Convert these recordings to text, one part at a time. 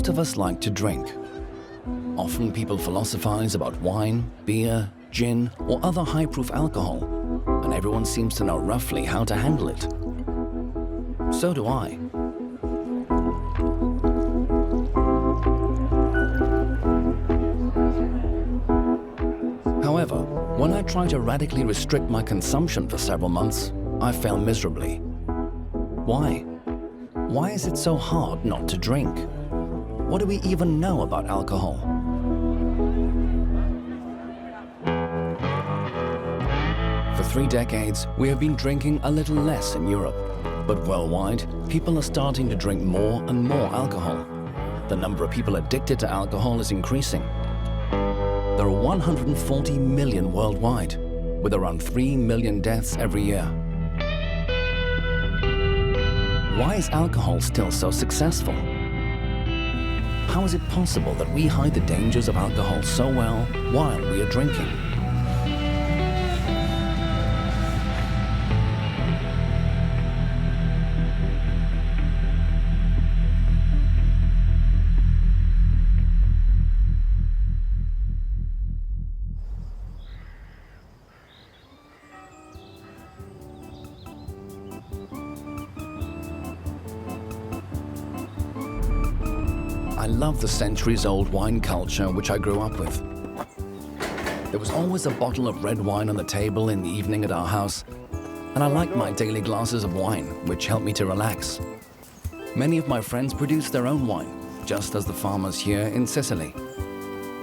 Most of us like to drink. Often people philosophize about wine, beer, gin, or other high-proof alcohol, and everyone seems to know roughly how to handle it. So do I. However, when I try to radically restrict my consumption for several months, I fail miserably. Why? Why is it so hard not to drink? What do we even know about alcohol? For 3 decades, we have been drinking a little less in Europe. But worldwide, people are starting to drink more and more alcohol. The number of people addicted to alcohol is increasing. There are 140 million worldwide, with around 3 million deaths every year. Why is alcohol still so successful? How is it possible that we hide the dangers of alcohol so well while we are drinking? I love the centuries-old wine culture which I grew up with. There was always a bottle of red wine on the table in the evening at our house, and I liked my daily glasses of wine, which helped me to relax. Many of my friends produce their own wine, just as the farmers here in Sicily.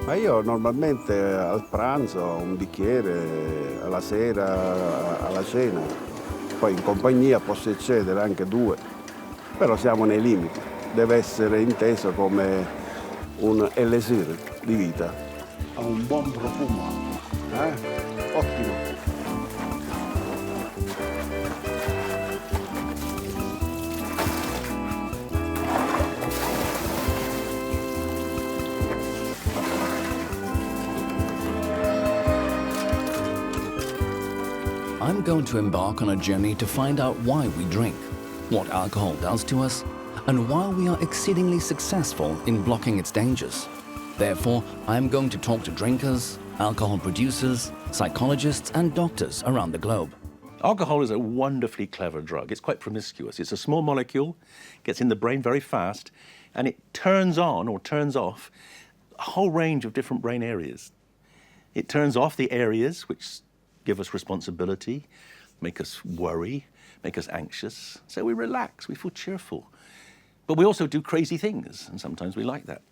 Ma io normalmente al pranzo un bicchiere, alla sera, alla cena, poi in compagnia posso eccedere anche 2, però siamo nei limiti. Deve essere inteso come un elixir di vita. Ha un buon profumo, ottimo. I'm going to embark on a journey to find out why we drink, what alcohol does to us, and why we are exceedingly successful in blocking its dangers. Therefore, I'm going to talk to drinkers, alcohol producers, psychologists, and doctors around the globe. Alcohol is a wonderfully clever drug. It's quite promiscuous. It's a small molecule, gets in the brain very fast, and it turns on or turns off a whole range of different brain areas. It turns off the areas which give us responsibility, make us worry, make us anxious. So we relax, we feel cheerful. But we also do crazy things, and sometimes we like that.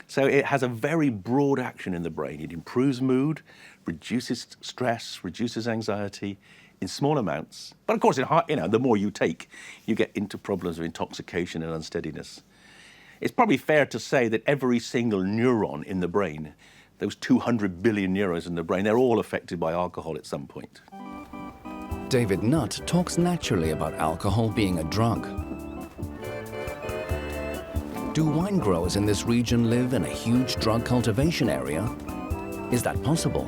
So it has a very broad action in the brain. It improves mood, reduces stress, reduces anxiety in small amounts. But of course, the more you take, you get into problems of intoxication and unsteadiness. It's probably fair to say that every single neuron in the brain, those 200 billion neurons in the brain, they're all affected by alcohol at some point. David Nutt talks naturally about alcohol being a drug. Do wine growers in this region live in a huge drug cultivation area? Is that possible?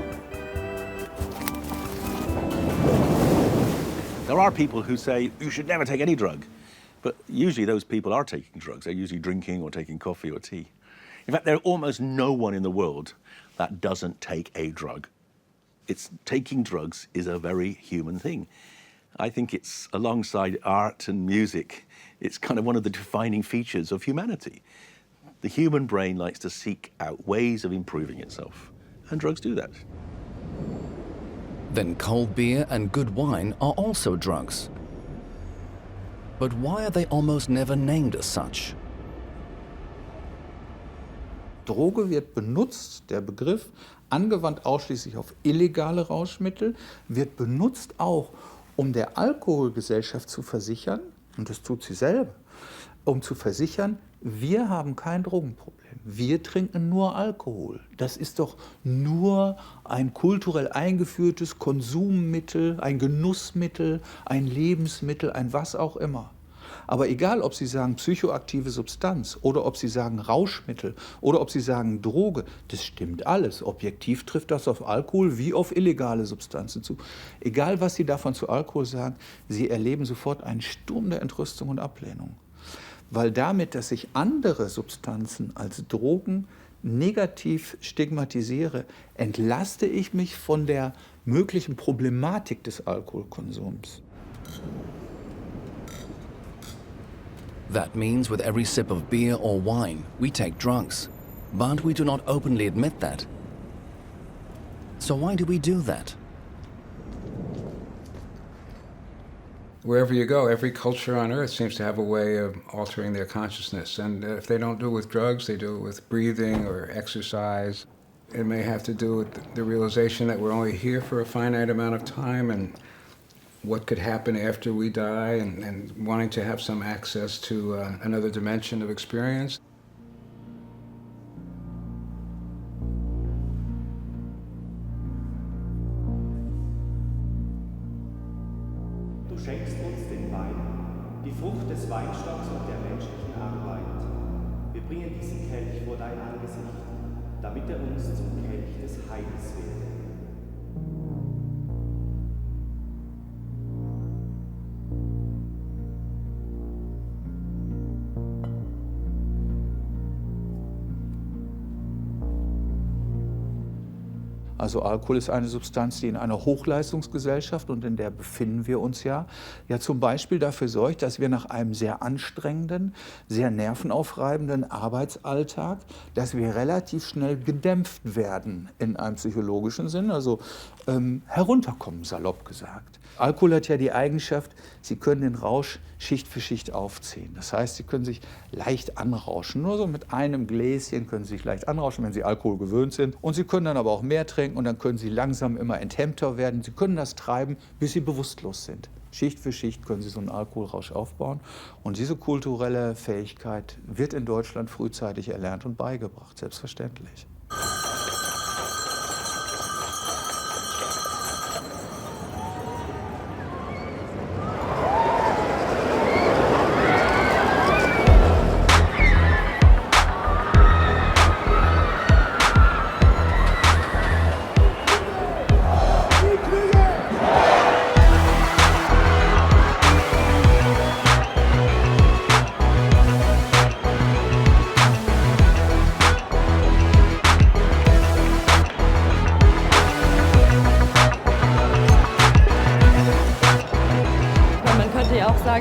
There are people who say you should never take any drug, but usually those people are taking drugs. They're usually drinking or taking coffee or tea. In fact, there's almost no one in the world that doesn't take a drug. Taking drugs is a very human thing. I think it's alongside art and music, it's kind of one of the defining features of humanity. The human brain likes to seek out ways of improving itself, and drugs do that. Then cold beer and good wine are also drugs. But why are they almost never named as such? Droge wird benutzt, der Begriff, angewandt ausschließlich auf illegale Rauschmittel, wird benutzt auch, um der Alkoholgesellschaft zu versichern, und das tut sie selber, um zu versichern, wir haben kein Drogenproblem, wir trinken nur Alkohol. Das ist doch nur ein kulturell eingeführtes Konsummittel, ein Genussmittel, ein Lebensmittel, ein was auch immer. Aber egal, ob Sie sagen psychoaktive Substanz oder ob Sie sagen Rauschmittel oder ob Sie sagen Droge, das stimmt alles. Objektiv trifft das auf Alkohol wie auf illegale Substanzen zu. Egal, was Sie davon zu Alkohol sagen, Sie erleben sofort einen Sturm der Entrüstung und Ablehnung. weil damit, dass ich andere Substanzen als Drogen negativ stigmatisiere, entlaste ich mich von der möglichen Problematik des Alkoholkonsums. That means with every sip of beer or wine, we take drugs. But we do not openly admit that. So why do we do that? Wherever you go, every culture on earth seems to have a way of altering their consciousness. And if they don't do it with drugs, they do it with breathing or exercise. It may have to do with the realization that we're only here for a finite amount of time and what could happen after we die, and wanting to have some access to another dimension of experience. Du schenkst uns den Wein, die Frucht des Weinstocks und der menschlichen Arbeit. Wir bringen diesen Kelch vor dein Angesicht, damit er uns zum Kelch des Heils werde. Also Alkohol ist eine Substanz, die in einer Hochleistungsgesellschaft, und in der befinden wir uns ja zum Beispiel dafür sorgt, dass wir nach einem sehr anstrengenden, sehr nervenaufreibenden Arbeitsalltag, dass wir relativ schnell gedämpft werden in einem psychologischen Sinn, also herunterkommen, salopp gesagt. Alkohol hat ja die Eigenschaft, Sie können den Rausch Schicht für Schicht aufziehen. Das heißt, Sie können sich leicht anrauschen. Nur so mit einem Gläschen können Sie sich leicht anrauschen, wenn Sie Alkohol gewöhnt sind. Und Sie können dann aber auch mehr trinken und dann können Sie langsam immer enthemmter werden. Sie können das treiben, bis Sie bewusstlos sind. Schicht für Schicht können Sie so einen Alkoholrausch aufbauen. Und diese kulturelle Fähigkeit wird in Deutschland frühzeitig erlernt und beigebracht, selbstverständlich.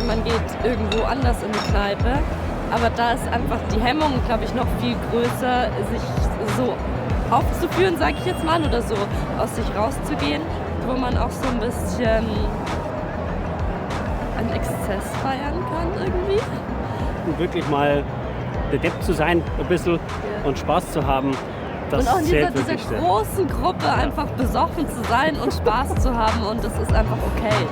Man geht irgendwo anders in die Kneipe, aber da ist einfach die Hemmung, glaube ich, noch viel größer, sich so aufzuführen, sage ich jetzt mal, oder so aus sich rauszugehen, wo man auch so ein bisschen einen Exzess feiern kann irgendwie. Und wirklich mal bedeppt zu sein, ein bisschen, und Spaß zu haben, das und auch in zählt dieser wirklich sehr. großen Gruppe einfach besoffen zu sein und Spaß zu haben, und das ist einfach okay.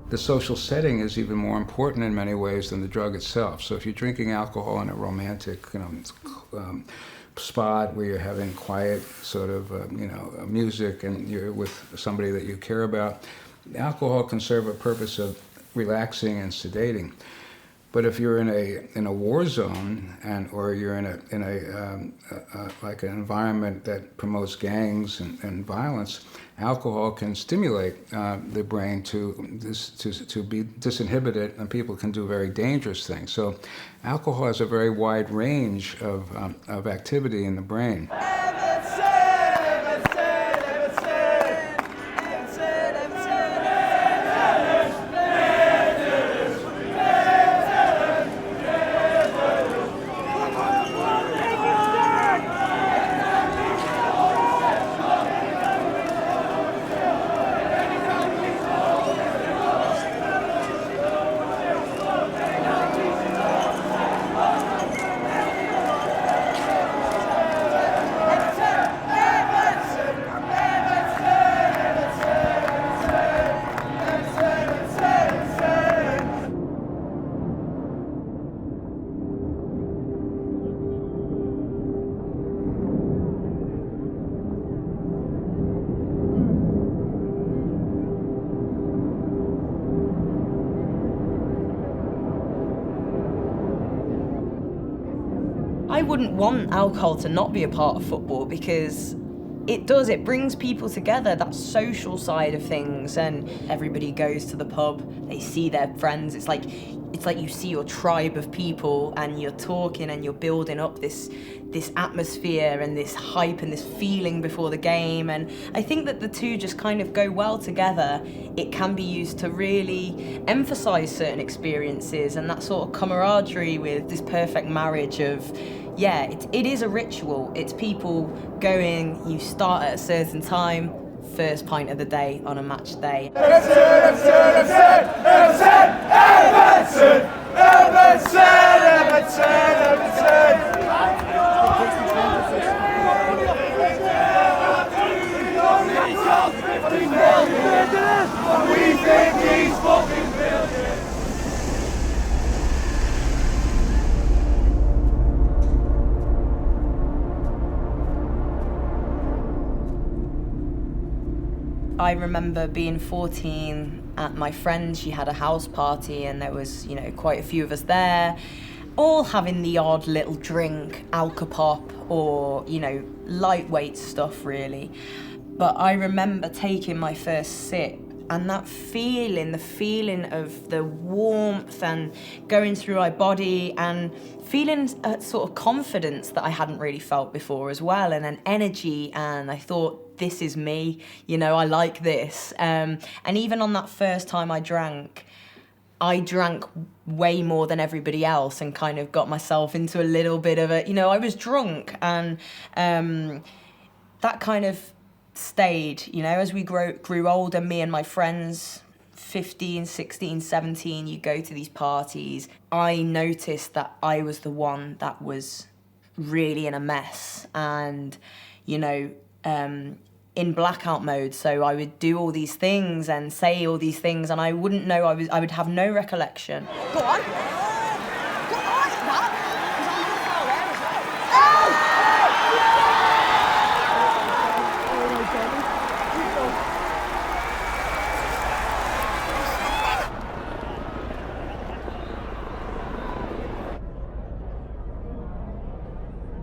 The social setting is even more important in many ways than the drug itself. So if you're drinking alcohol in a romantic, spot where you're having quiet sort of, music, and you're with somebody that you care about, alcohol can serve a purpose of relaxing and sedating. But if you're in a war zone, or you're in like an environment that promotes gangs and violence, alcohol can stimulate the brain to be disinhibited, and people can do very dangerous things. So, alcohol has a very wide range of activity in the brain. I wouldn't want alcohol to not be a part of football, because it brings people together, that social side of things, and everybody goes to the pub, they see their friends, it's like you see your tribe of people, and you're talking and you're building up this atmosphere and this hype and this feeling before the game. And I think that the two just kind of go well together. It can be used to really emphasize certain experiences and that sort of camaraderie with this perfect marriage of, yeah, it is a ritual. It's people going, you start at a certain time, first pint of the day on a match day. I remember being 14 at my friend, she had a house party and there was, quite a few of us there, all having the odd little drink, alcopop or, lightweight stuff really. But I remember taking my first sip and that feeling, the feeling of the warmth and going through my body and feeling a sort of confidence that I hadn't really felt before as well, and an energy, and I thought, this is me, I like this. And even on that first time I drank way more than everybody else and kind of got myself into a little bit of I was drunk, and that kind of stayed, as we grew older, me and my friends, 15, 16, 17, you go to these parties. I noticed that I was the one that was really in a mess and, in blackout mode. So I would do all these things and say all these things and I wouldn't know, I would have no recollection. Go on.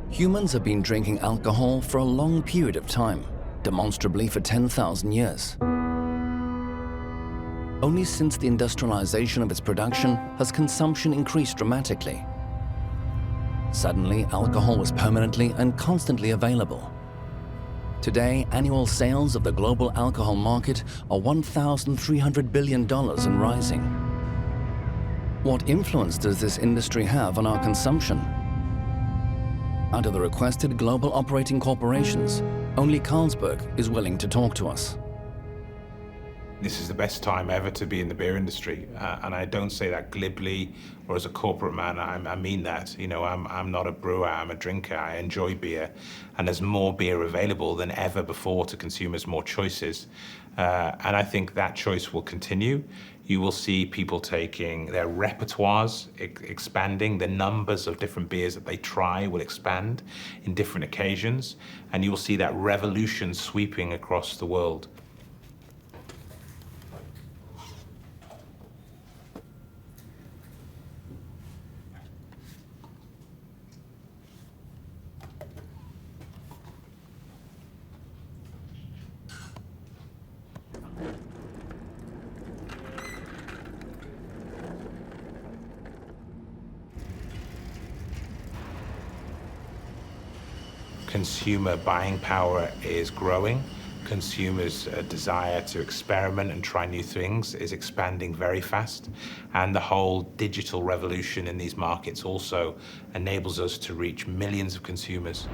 Humans have been drinking alcohol for a long period of time, demonstrably for 10,000 years. Only since the industrialization of its production has consumption increased dramatically. Suddenly, alcohol was permanently and constantly available. Today, annual sales of the global alcohol market are $1,300 billion and rising. What influence does this industry have on our consumption? Under the requested global operating corporations, only Calsberg is willing to talk to us. This is the best time ever to be in the beer industry, and I don't say that glibly or as a corporate man. I mean that. I'm not a brewer, I'm a drinker. I enjoy beer, and there's more beer available than ever before to consumers, more choices, and I think that choice will continue. You will see people taking their repertoires, expanding. The numbers of different beers that they try will expand in different occasions, and you will see that revolution sweeping across the world. Consumer buying power is growing. Consumers' desire to experiment and try new things is expanding very fast. And the whole digital revolution in these markets also enables us to reach millions of consumers.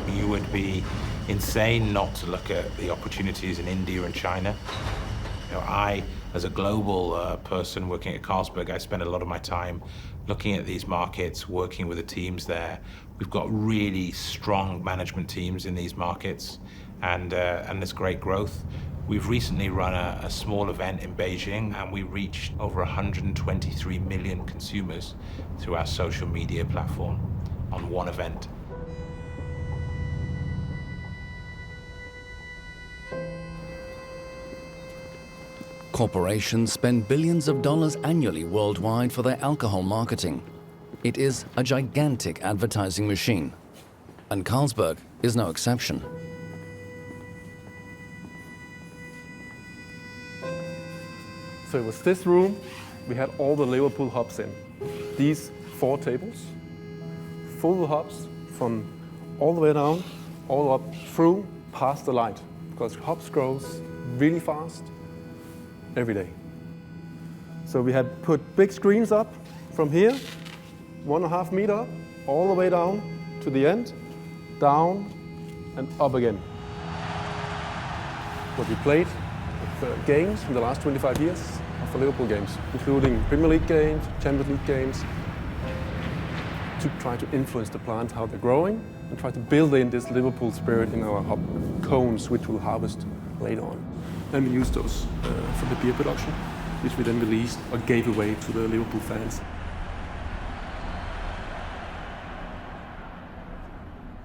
You would be insane not to look at the opportunities in India and China. I, as a global person working at Calsberg, I spend a lot of my time looking at these markets, working with the teams there. We've got really strong management teams in these markets, and there's great growth. We've recently run a small event in Beijing, and we reached over 123 million consumers through our social media platform on one event. Corporations spend billions of dollars annually worldwide for their alcohol marketing. It is a gigantic advertising machine, and Calsberg is no exception. So it was this room we had all the Liverpool hops in. These 4 tables, full of hops from all the way down, all up through, past the light, because hops grows really fast every day. So we had put big screens up from here, 1.5 meter up, all the way down to the end, down and up again. What we played with games in the last 25 years of the Liverpool games, including Premier League games, Champions League games, to try to influence the plants, how they're growing, and try to build in this Liverpool spirit in our hop cones, which we'll harvest later on. And we used those for the beer production, which we then released or gave away to the Liverpool fans.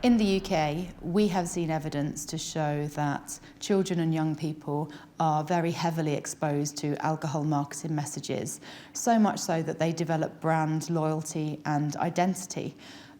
In the UK, we have seen evidence to show that children and young people are very heavily exposed to alcohol marketing messages, so much so that they develop brand loyalty and identity.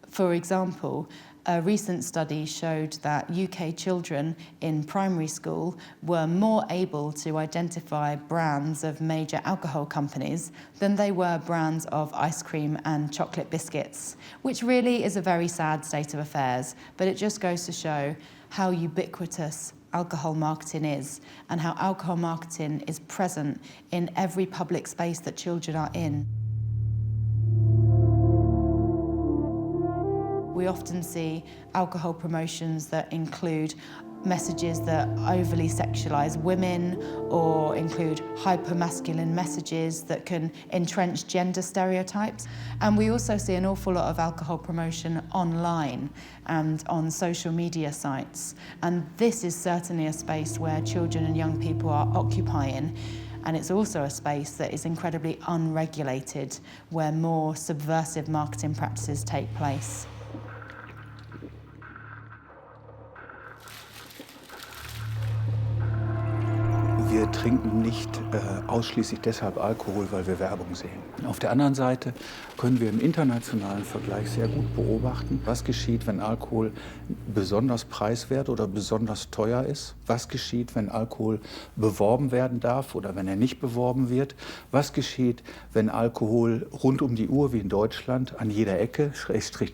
For example, a recent study showed that UK children in primary school were more able to identify brands of major alcohol companies than they were brands of ice cream and chocolate biscuits, which really is a very sad state of affairs, but it just goes to show how ubiquitous alcohol marketing is and how alcohol marketing is present in every public space that children are in. We often see alcohol promotions that include messages that overly sexualize women or include hypermasculine messages that can entrench gender stereotypes. And we also see an awful lot of alcohol promotion online and on social media sites. And this is certainly a space where children and young people are occupying. And it's also a space that is incredibly unregulated, where more subversive marketing practices take place. Wir trinken nicht ausschließlich deshalb Alkohol, weil wir Werbung sehen. Auf der anderen Seite können wir im internationalen Vergleich sehr gut beobachten, was geschieht, wenn Alkohol besonders preiswert oder besonders teuer ist. Was geschieht, wenn Alkohol beworben werden darf oder wenn er nicht beworben wird. Was geschieht, wenn Alkohol rund um die Uhr, wie in Deutschland, an jeder Ecke,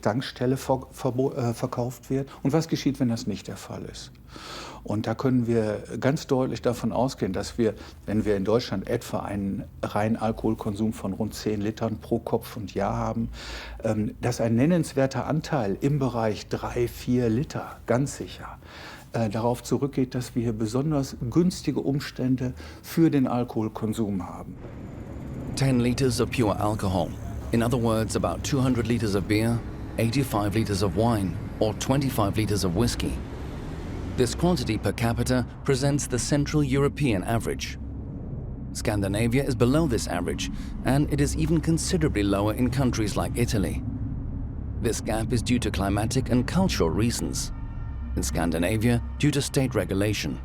Tankstelle verkauft wird. Und was geschieht, wenn das nicht der Fall ist. Und da können wir ganz deutlich davon ausgehen, dass wir, wenn wir in Deutschland etwa einen reinen Alkoholkonsum von rund 10 Litern pro Kopf und Jahr haben, dass ein nennenswerter Anteil im Bereich 3-4 Liter, ganz sicher, darauf zurückgeht, dass wir hier besonders günstige Umstände für den Alkoholkonsum haben. 10 liters of pure alcohol. In other words, about 200 liters of beer, 85 liters of wine, or 25 liters of whiskey. This quantity per capita presents the Central European average. Scandinavia is below this average, and it is even considerably lower in countries like Italy. This gap is due to climatic and cultural reasons. In Scandinavia, due to state regulation.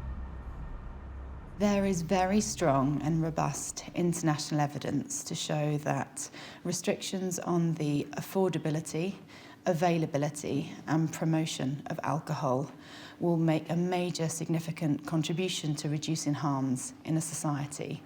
There is very strong and robust international evidence to show that restrictions on the affordability, availability and promotion of alcohol will make a major significant contribution to reducing harms in a society.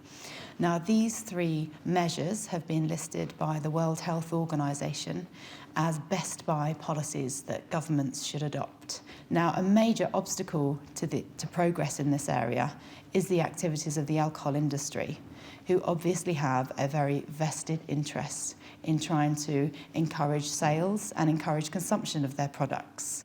Now, these 3 measures have been listed by the World Health Organization as best buy policies that governments should adopt. Now, a major obstacle to progress in this area is the activities of the alcohol industry, who obviously have a very vested interest in trying to encourage sales and encourage consumption of their products.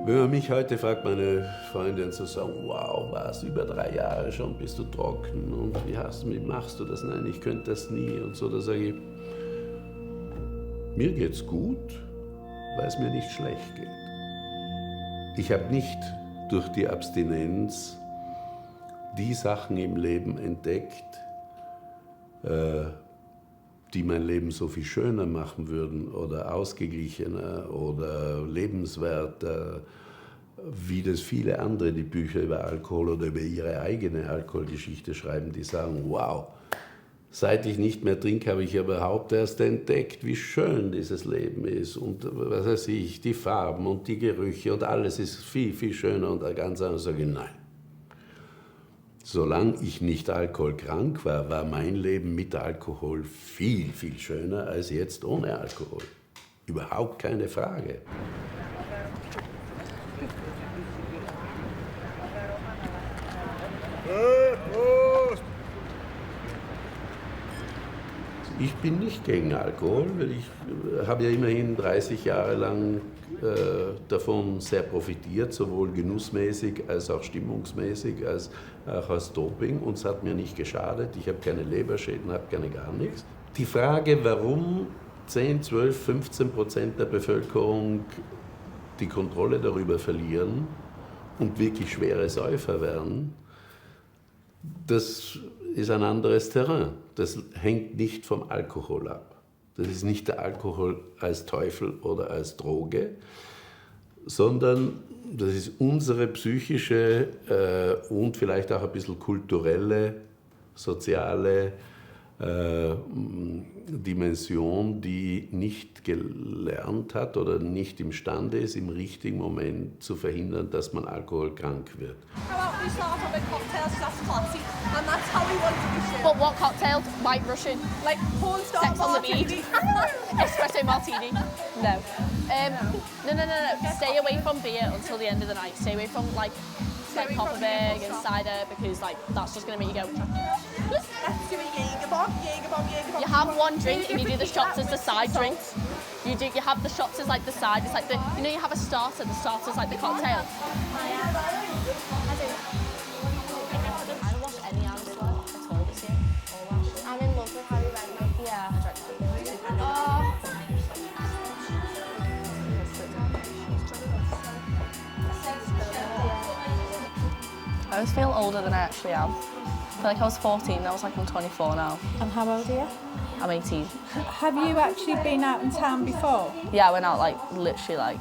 Wenn man mich heute fragt, meine Freundin zu sagen, wow, warst über 3 Jahre schon, bist du trocken und wie machst du das? Nein, ich könnte das nie und so, da sage ich, mir geht's gut, weil es mir nicht schlecht geht. Ich habe nicht durch die Abstinenz die Sachen im Leben entdeckt, die mein Leben so viel schöner machen würden oder ausgeglichener oder lebenswerter, wie das viele andere, die Bücher über Alkohol oder über ihre eigene Alkoholgeschichte schreiben, die sagen, wow, seit ich nicht mehr trinke, habe ich überhaupt erst entdeckt, wie schön dieses Leben ist und was weiß ich, die Farben und die Gerüche und alles ist viel, viel schöner und ganz anders. Sage ich, nein. Solange ich nicht alkoholkrank war, war mein Leben mit Alkohol viel, viel schöner als jetzt ohne Alkohol. Überhaupt keine Frage. Ich bin nicht gegen Alkohol, weil ich habe ja immerhin 30 Jahre lang davon sehr profitiert, sowohl genussmäßig als auch stimmungsmäßig, als auch als Doping. Und es hat mir nicht geschadet. Ich habe keine Leberschäden, habe gar nichts. Die Frage, warum 10, 12, 15% der Bevölkerung die Kontrolle darüber verlieren und wirklich schwere Säufer werden, das ist ein anderes Terrain. Das hängt nicht vom Alkohol ab. Das ist nicht der Alkohol als Teufel oder als Droge, sondern das ist unsere psychische und vielleicht auch ein bisschen kulturelle, soziale Dimension, die nicht gelernt hat oder nicht imstande ist, im richtigen Moment zu verhindern, dass man alkoholkrank wird. We start off with cocktails, that's classy, and that's how we want to be sure. But what cocktails? White Russian? Like porn star Sex martini. On the beach? Espresso martini? No. No. Stay away from beer until the end of the night. Stay away from like Popperberg and cider because like that's just going to make you go. Let's do a Jaeger bomb. You have one drink and you do the shots as the side drinks. You have the shots as like the side. It's like you have a starter. The starter's like the cocktail. I don't watch any anime at all this year. I'm in love with Harry Redknapp. Yeah. I always feel older than I actually am. I feel like I was 14, I was like I'm 24 now. And how old are you? I'm 18. Have you actually been out in town before? Yeah, I went out literally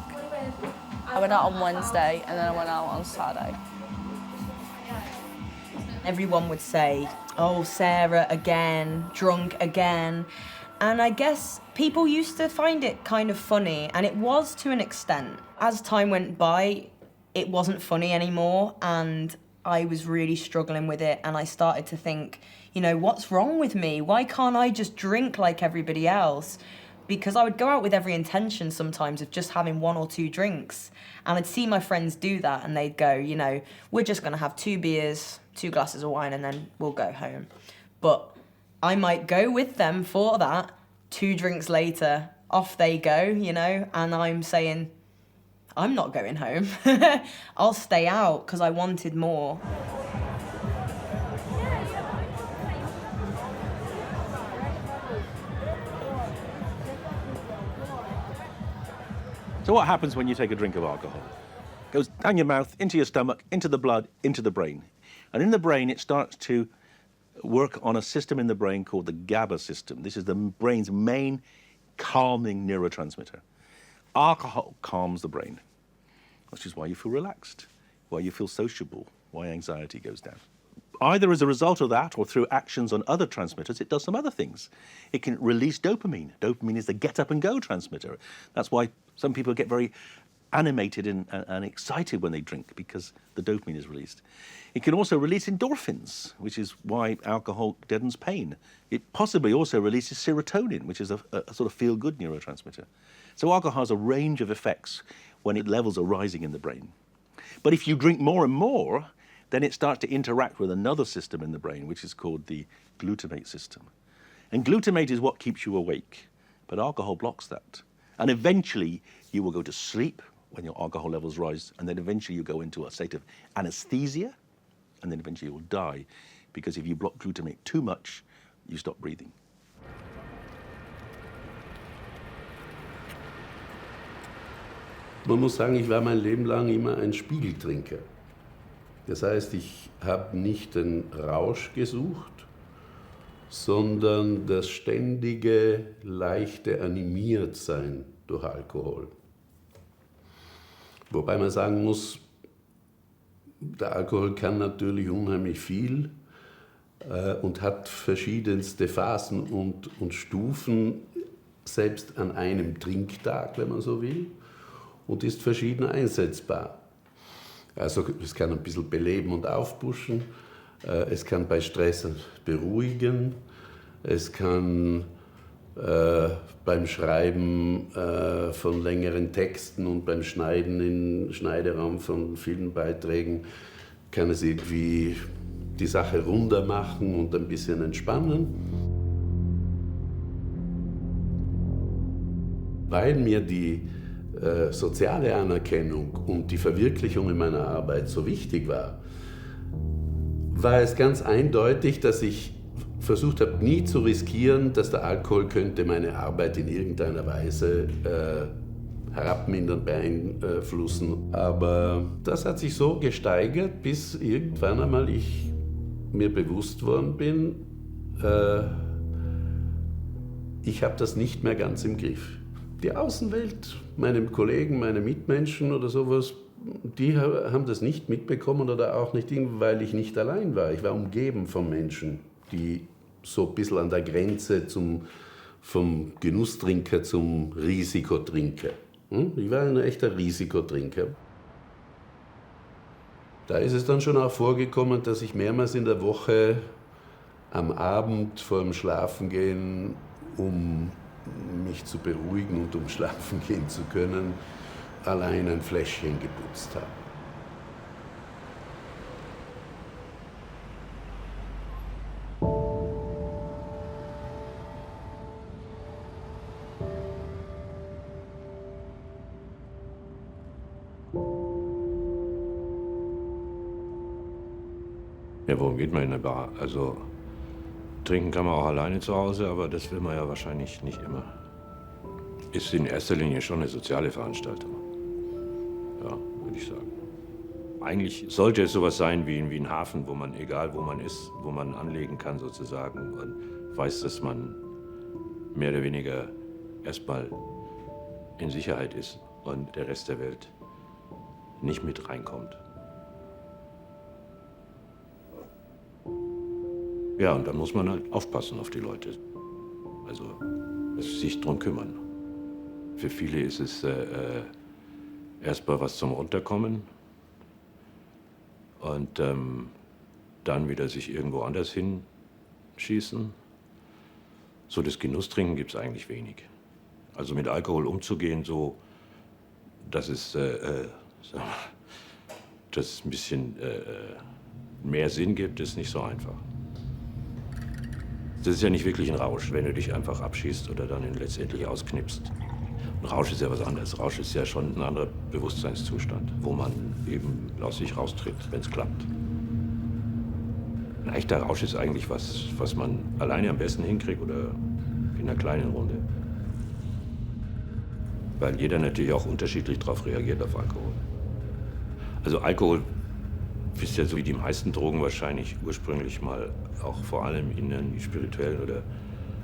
I went out on Wednesday and then I went out on Saturday. Everyone would say, oh, Sarah again, drunk again. And I guess people used to find it kind of funny, and it was to an extent. As time went by, it wasn't funny anymore, and I was really struggling with it, and I started to think, what's wrong with me? Why can't I just drink like everybody else? Because I would go out with every intention sometimes of just having 1 or 2 drinks, and I'd see my friends do that, and they'd go, we're just going to have 2 beers, 2 glasses of wine, and then we'll go home. But I might go with them for that, 2 drinks later, off they go, and I'm saying, I'm not going home. I'll stay out because I wanted more. So what happens when you take a drink of alcohol? It goes down your mouth, into your stomach, into the blood, into the brain. And in the brain, it starts to work on a system in the brain called the GABA system. This is the brain's main calming neurotransmitter. Alcohol calms the brain, which is why you feel relaxed, why you feel sociable, why anxiety goes down. Either as a result of that or through actions on other transmitters, it does some other things. It can release dopamine. Dopamine is the get-up-and-go transmitter. That's why some people get very animated and excited when they drink, because the dopamine is released. It can also release endorphins, which is why alcohol deadens pain. It possibly also releases serotonin, which is a sort of feel-good neurotransmitter. So alcohol has a range of effects when its levels are rising in the brain. But if you drink more and more, then it starts to interact with another system in the brain, which is called the glutamate system. And glutamate is what keeps you awake, but alcohol blocks that. And eventually, you will go to sleep, when your alcohol levels rise, and then eventually you go into a state of anesthesia, and then eventually you'll die, because if you block glutamate too much, you stop breathing. Man muss sagen, ich war mein Leben lang immer ein Spiegeltrinker. Das heißt, ich habe nicht den Rausch gesucht, sondern das ständige, leichte Animiertsein durch Alkohol. Wobei man sagen muss, der Alkohol kann natürlich unheimlich viel und hat verschiedenste Phasen und Stufen, selbst an einem Trinktag, wenn man so will, und ist verschieden einsetzbar. Also es kann ein bisschen beleben und aufpuschen, es kann bei Stress beruhigen, es kann beim Schreiben von längeren Texten und beim Schneiden im Schneideraum von Filmbeiträgen kann es irgendwie die Sache runder machen und ein bisschen entspannen. Weil mir die soziale Anerkennung und die Verwirklichung in meiner Arbeit so wichtig war es ganz eindeutig, dass ich versucht habe, nie zu riskieren, dass der Alkohol könnte meine Arbeit in irgendeiner Weise herabmindern, beeinflussen. Aber das hat sich so gesteigert, bis irgendwann einmal ich mir bewusst worden bin, ich habe das nicht mehr ganz im Griff. Die Außenwelt, meine Kollegen, meine Mitmenschen oder sowas, die haben das nicht mitbekommen oder auch nicht, weil ich nicht allein war. Ich war umgeben von Menschen, die so ein bisschen an der Grenze vom Genusstrinker zum Risikotrinker. Ich war ein echter Risikotrinker. Da ist es dann schon auch vorgekommen, dass ich mehrmals in der Woche am Abend vor dem Schlafengehen, um mich zu beruhigen und um schlafen gehen zu können, allein ein Fläschchen geputzt habe. Ja, worum geht man in der Bar? Also trinken kann man auch alleine zu Hause, aber das will man ja wahrscheinlich nicht immer. Ist in erster Linie schon eine soziale Veranstaltung. Ja, würde ich sagen. Eigentlich sollte es sowas sein wie ein Hafen, wo man, egal wo man ist, wo man anlegen kann sozusagen und weiß, dass man mehr oder weniger erstmal in Sicherheit ist und der Rest der Welt nicht mit reinkommt. Ja, und dann muss man halt aufpassen auf die Leute. Also sich drum kümmern. Für viele ist es erstmal was zum Runterkommen und dann wieder sich irgendwo anders hinschießen. So das Genusstrinken gibt es eigentlich wenig. Also mit Alkohol umzugehen, so dass es ein bisschen mehr Sinn gibt, ist nicht so einfach. Das ist ja nicht wirklich ein Rausch, wenn du dich einfach abschießt oder dann letztendlich ausknipst. Ein Rausch ist ja was anderes. Rausch ist ja schon ein anderer Bewusstseinszustand, wo man eben aus sich raustritt, wenn es klappt. Ein echter Rausch ist eigentlich was man alleine am besten hinkriegt oder in einer kleinen Runde. Weil jeder natürlich auch unterschiedlich darauf reagiert, auf Alkohol. Also Alkohol ist ja so wie die meisten Drogen wahrscheinlich ursprünglich mal auch vor allem in einem spirituellen oder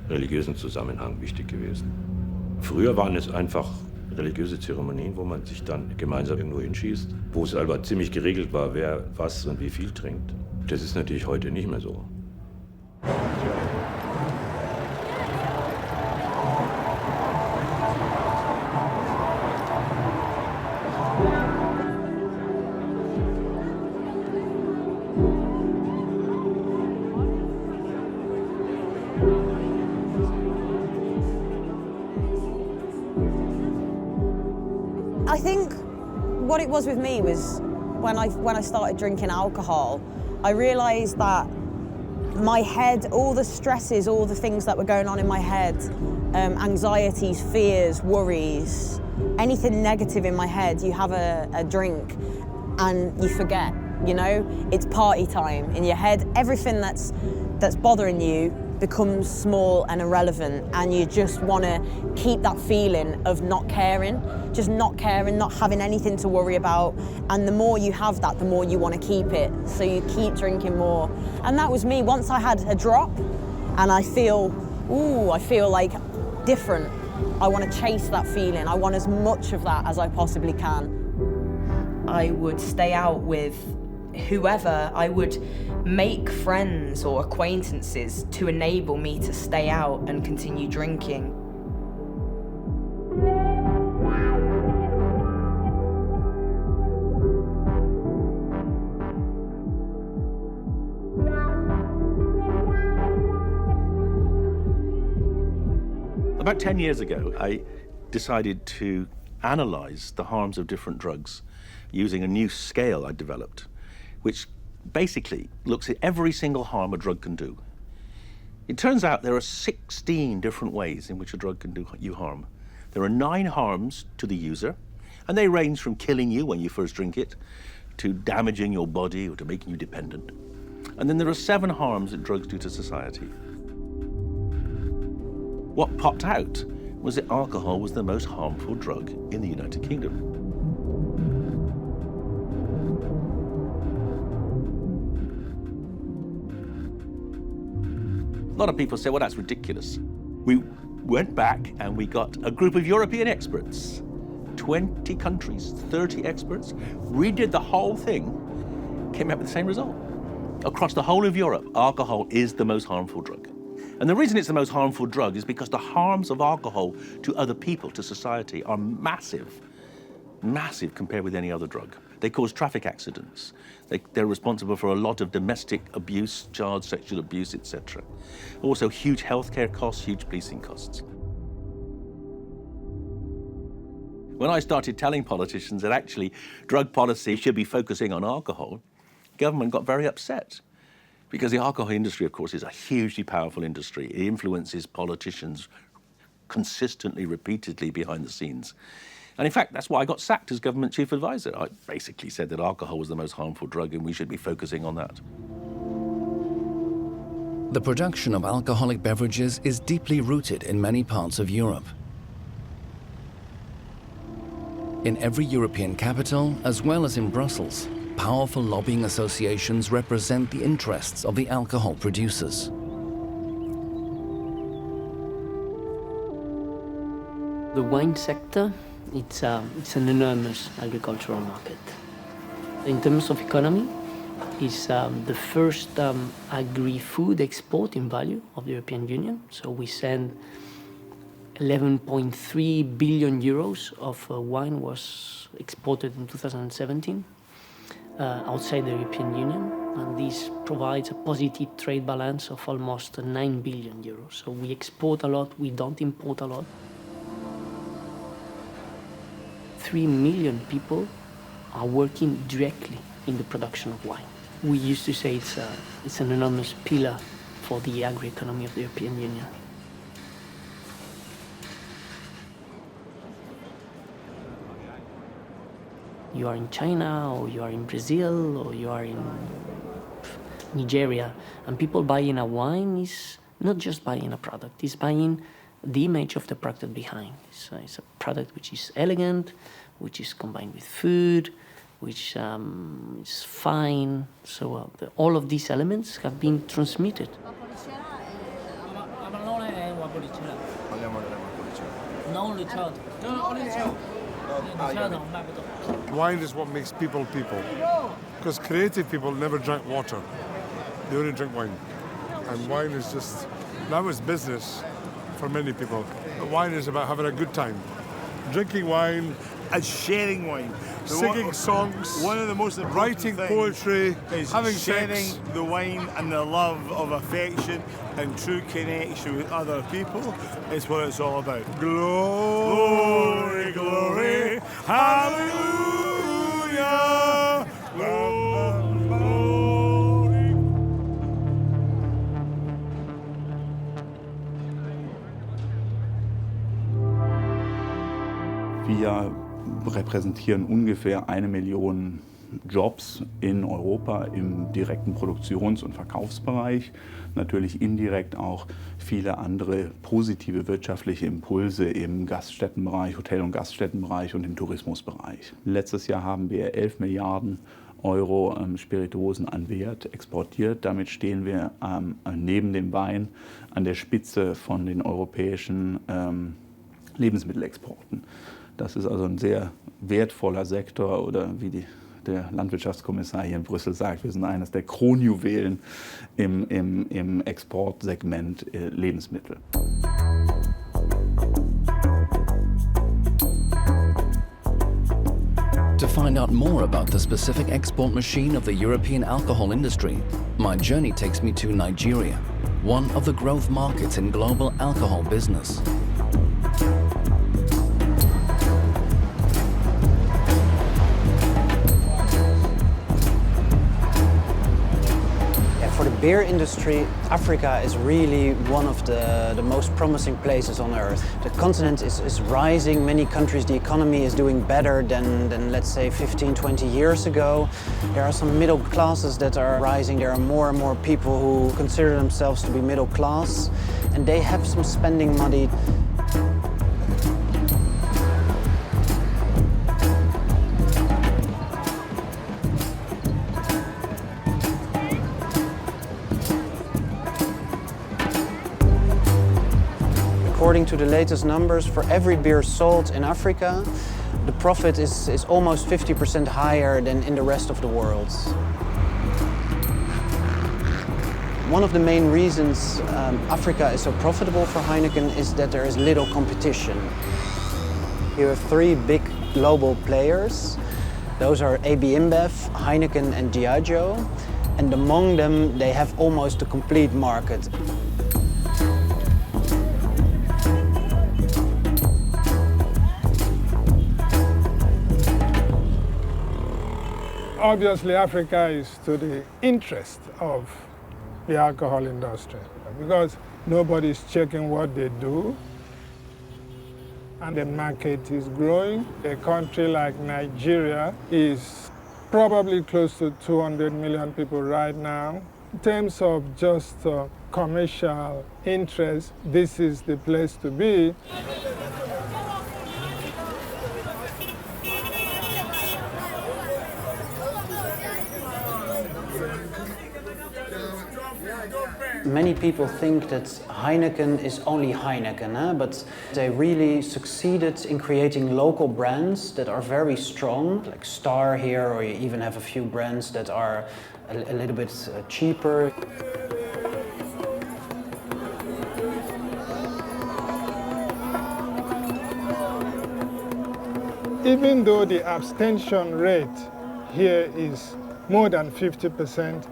religiösen Zusammenhang wichtig gewesen. Früher waren es einfach religiöse Zeremonien, wo man sich dann gemeinsam irgendwo hinschießt, wo es aber ziemlich geregelt war, wer was und wie viel trinkt. Das ist natürlich heute nicht mehr so. I think what it was with me was when I started drinking alcohol, I realised that my head, all the stresses, all the things that were going on in my head, anxieties, fears, worries, anything negative in my head, you have a drink and you forget, you know? It's party time. In your head, everything that's bothering you becomes small and irrelevant, and you just want to keep that feeling of not caring, not having anything to worry about. And the more you have that, the more you want to keep it. So you keep drinking more. And that was me. Once I had a drop and I feel like different. I want to chase that feeling. I want as much of that as I possibly can. I would stay out with whoever. I would make friends or acquaintances to enable me to stay out and continue drinking. About 10 years ago, I decided to analyze the harms of different drugs using a new scale I developed, which basically looks at every single harm a drug can do. It turns out there are 16 different ways in which a drug can do you harm. There are 9 harms to the user, and they range from killing you when you first drink it, to damaging your body or to making you dependent. And then there are 7 harms that drugs do to society. What popped out was that alcohol was the most harmful drug in the United Kingdom. A lot of people say, well, that's ridiculous. We went back and we got a group of European experts, 20 countries, 30 experts, redid the whole thing, came out with the same result. Across the whole of Europe, alcohol is the most harmful drug. And the reason it's the most harmful drug is because the harms of alcohol to other people, to society, are massive, massive compared with any other drug. They cause traffic accidents. They're responsible for a lot of domestic abuse, child sexual abuse, etc. Also huge healthcare costs, huge policing costs. When I started telling politicians that actually drug policy should be focusing on alcohol, government got very upset. Because the alcohol industry, of course, is a hugely powerful industry. It influences politicians consistently, repeatedly behind the scenes. And in fact, that's why I got sacked as government chief advisor. I basically said that alcohol was the most harmful drug and we should be focusing on that. The production of alcoholic beverages is deeply rooted in many parts of Europe. In every European capital, as well as in Brussels, powerful lobbying associations represent the interests of the alcohol producers. The wine sector, it's an enormous agricultural market. In terms of economy, it's the first agri-food export in value of the European Union. So we send 11.3 billion euros of wine was exported in 2017 outside the European Union, and this provides a positive trade balance of almost 9 billion euros. So we export a lot, we don't import a lot. 3 million people are working directly in the production of wine. We used to say it's an enormous pillar for the agri-economy of the European Union. You are in China, or you are in Brazil, or you are in Nigeria, and people buying a wine is not just buying a product, it's buying the image of the product behind. It's a product which is elegant, which is combined with food, which is fine. So all of these elements have been transmitted. Wine is what makes people people. Because creative people never drank water. They only drink wine. And wine is just, that was business for many people. But wine is about having a good time. Drinking wine. And sharing wine. Singing songs. One of the most writing poetry. Is having sharing sex. the wine and the love of affection and true connection with other people is what it's all about. Glory, glory, hallelujah. Wie Wir repräsentieren ungefähr 1 Million Jobs in Europa im direkten Produktions- und Verkaufsbereich. Natürlich indirekt auch viele andere positive wirtschaftliche Impulse im Gaststättenbereich, Hotel- und Gaststättenbereich und im Tourismusbereich. Letztes Jahr haben wir 11 Milliarden Euro Spirituosen an Wert exportiert. Damit stehen wir neben dem Wein an der Spitze von den europäischen Lebensmittelexporten. Das ist also ein sehr wertvoller Sektor, oder wie der Landwirtschaftskommissar hier in Brüssel sagt, wir sind eines der Kronjuwelen im Exportsegment Lebensmittel. To find out more about the specific export machine of the European alcohol industry, my journey takes me to Nigeria, one of the growth markets in global alcohol business. For the beer industry, Africa is really one of the most promising places on earth. The continent is rising. Many countries, the economy is doing better than let's say 15, 20 years ago. There are some middle classes that are rising. There are more and more people who consider themselves to be middle class, and they have some spending money. According to the latest numbers, for every beer sold in Africa, the profit is almost 50% higher than in the rest of the world. One of the main reasons Africa is so profitable for Heineken is that there is little competition. You have 3 big global players. Those are AB InBev, Heineken and Diageo. And among them, they have almost a complete market. Obviously, Africa is to the interest of the alcohol industry because nobody's checking what they do, and the market is growing. A country like Nigeria is probably close to 200 million people right now. In terms of just commercial interest, this is the place to be. Many people think that Heineken is only Heineken, but they really succeeded in creating local brands that are very strong, like Star here, or you even have a few brands that are a little bit cheaper. Even though the abstention rate here is more than 50%,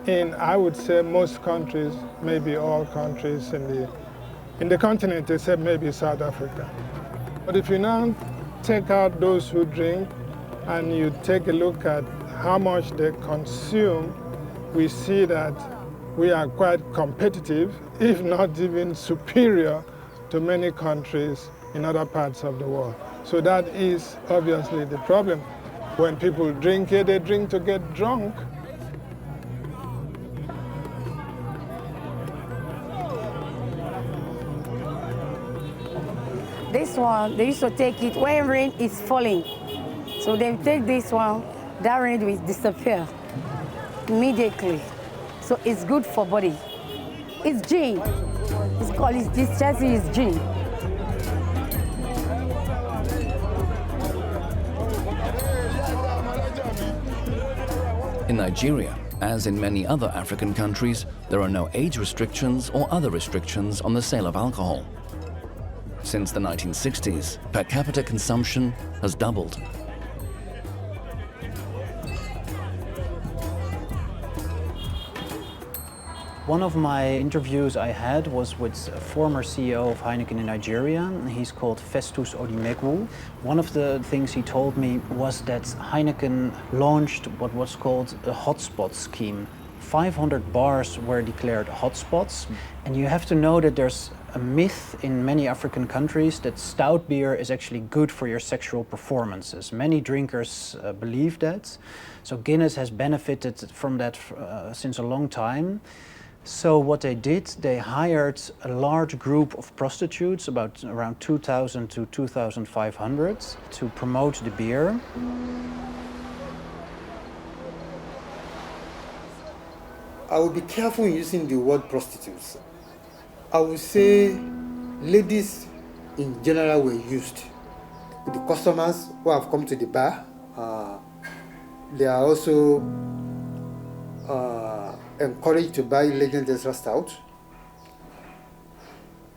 in, I would say, most countries, maybe all countries in the continent, except maybe South Africa. But if you now take out those who drink and you take a look at how much they consume, we see that we are quite competitive, if not even superior to many countries in other parts of the world. So that is obviously the problem. When people drink here, they drink to get drunk. This one, they used to take it when rain is falling. So they take this one, that rain will disappear immediately. So it's good for body. It's gin. It's called, this chassis is gin. In Nigeria, as in many other African countries, there are no age restrictions or other restrictions on the sale of alcohol. Since the 1960s, per capita consumption has doubled. One of my interviews I had was with a former CEO of Heineken in Nigeria. He's called Festus Odimegwu. One of the things he told me was that Heineken launched what was called a hotspot scheme. 500 bars were declared hotspots, and you have to know that there's a myth in many African countries that stout beer is actually good for your sexual performances. Many drinkers believe that. So Guinness has benefited from that since a long time. So what they did, they hired a large group of prostitutes, around 2,000 to 2,500, to promote the beer. I would be careful in using the word prostitutes. I would say ladies in general were used. The customers who have come to the bar, they are also encouraged to buy Legend Extra Stout.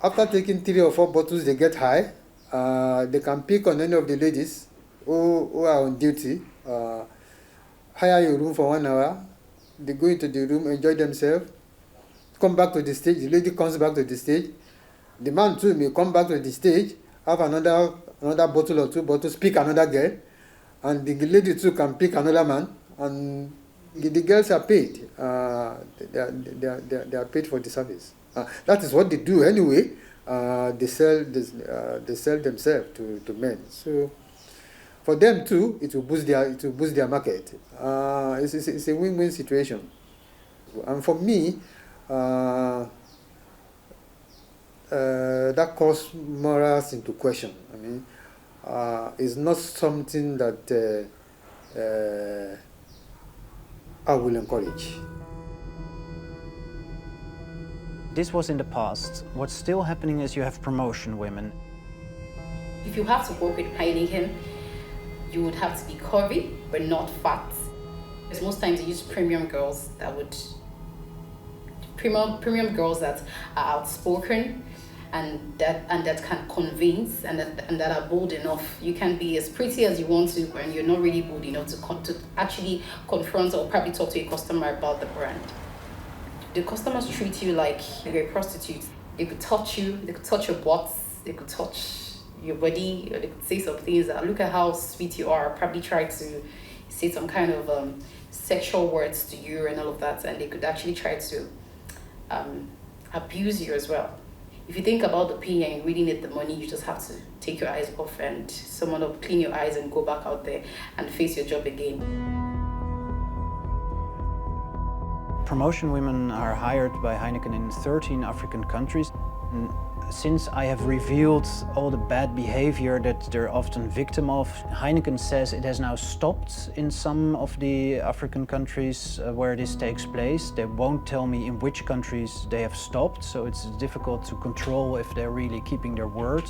After taking 3 or 4 bottles, they get high. They can pick on any of the ladies who are on duty, hire your room for 1 hour. They go into the room, enjoy themselves, come back to the stage. The lady comes back to the stage. The man too may come back to the stage, have another bottle or 2 bottles, pick another girl, and the lady too can pick another man, and the girls are paid. They are paid for the service. That is what they do anyway. They sell themselves to men. So for them too, it will boost their market. It's a win-win situation. And for me, that calls morals into question. I mean, it's not something that I will encourage. This was in the past. What's still happening is you have promotion women. If you have to work with Heineken, you would have to be curvy, but not fat. Because most times they use premium girls that are outspoken and that can convince and that are bold enough. You can be as pretty as you want to, and you're not really bold enough to actually confront or probably talk to a customer about the brand. The customers treat you like you're a prostitute. They could touch you, they could touch your butts, they could touch your body, or they could say some things that look at how sweet you are, probably try to say some kind of sexual words to you and all of that, and they could actually try to abuse you as well. If you think about the pain and you really need the money, you just have to take your eyes off and someone will clean your eyes and go back out there and face your job again. Promotion women are hired by Heineken in 13 African countries. And since I have revealed all the bad behavior that they're often victim of, Heineken says it has now stopped in some of the African countries where this takes place. They won't tell me in which countries they have stopped, so it's difficult to control if they're really keeping their word.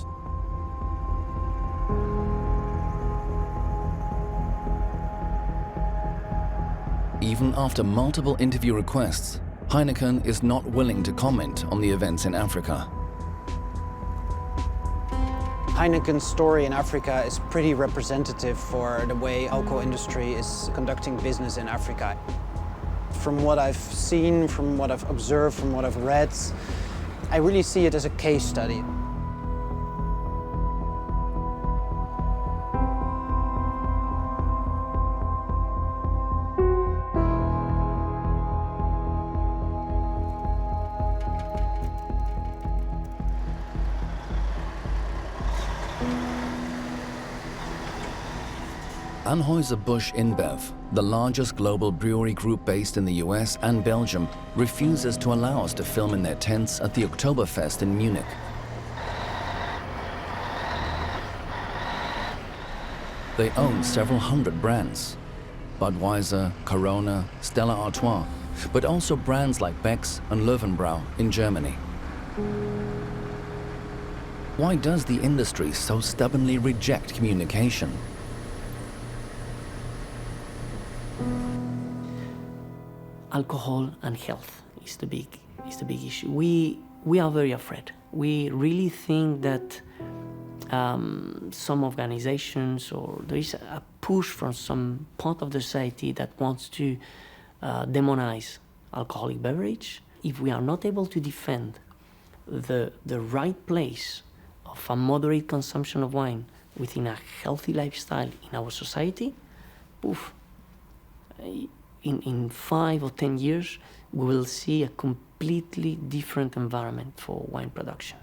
Even after multiple interview requests, Heineken is not willing to comment on the events in Africa. Heineken's story in Africa is pretty representative for the way alcohol industry is conducting business in Africa. From what I've seen, from what I've observed, from what I've read, I really see it as a case study. Anheuser-Busch InBev, the largest global brewery group based in the US and Belgium, refuses to allow us to film in their tents at the Oktoberfest in Munich. They own several hundred brands: Budweiser, Corona, Stella Artois, but also brands like Beck's and Löwenbräu in Germany. Why does the industry so stubbornly reject communication? Alcohol and health is the big issue. We are very afraid. We really think that some organizations, or there is a push from some part of the society that wants to demonize alcoholic beverage. If we are not able to defend the right place of a moderate consumption of wine within a healthy lifestyle in our society, poof. In 5 or 10 years, we will see a completely different environment for wine production.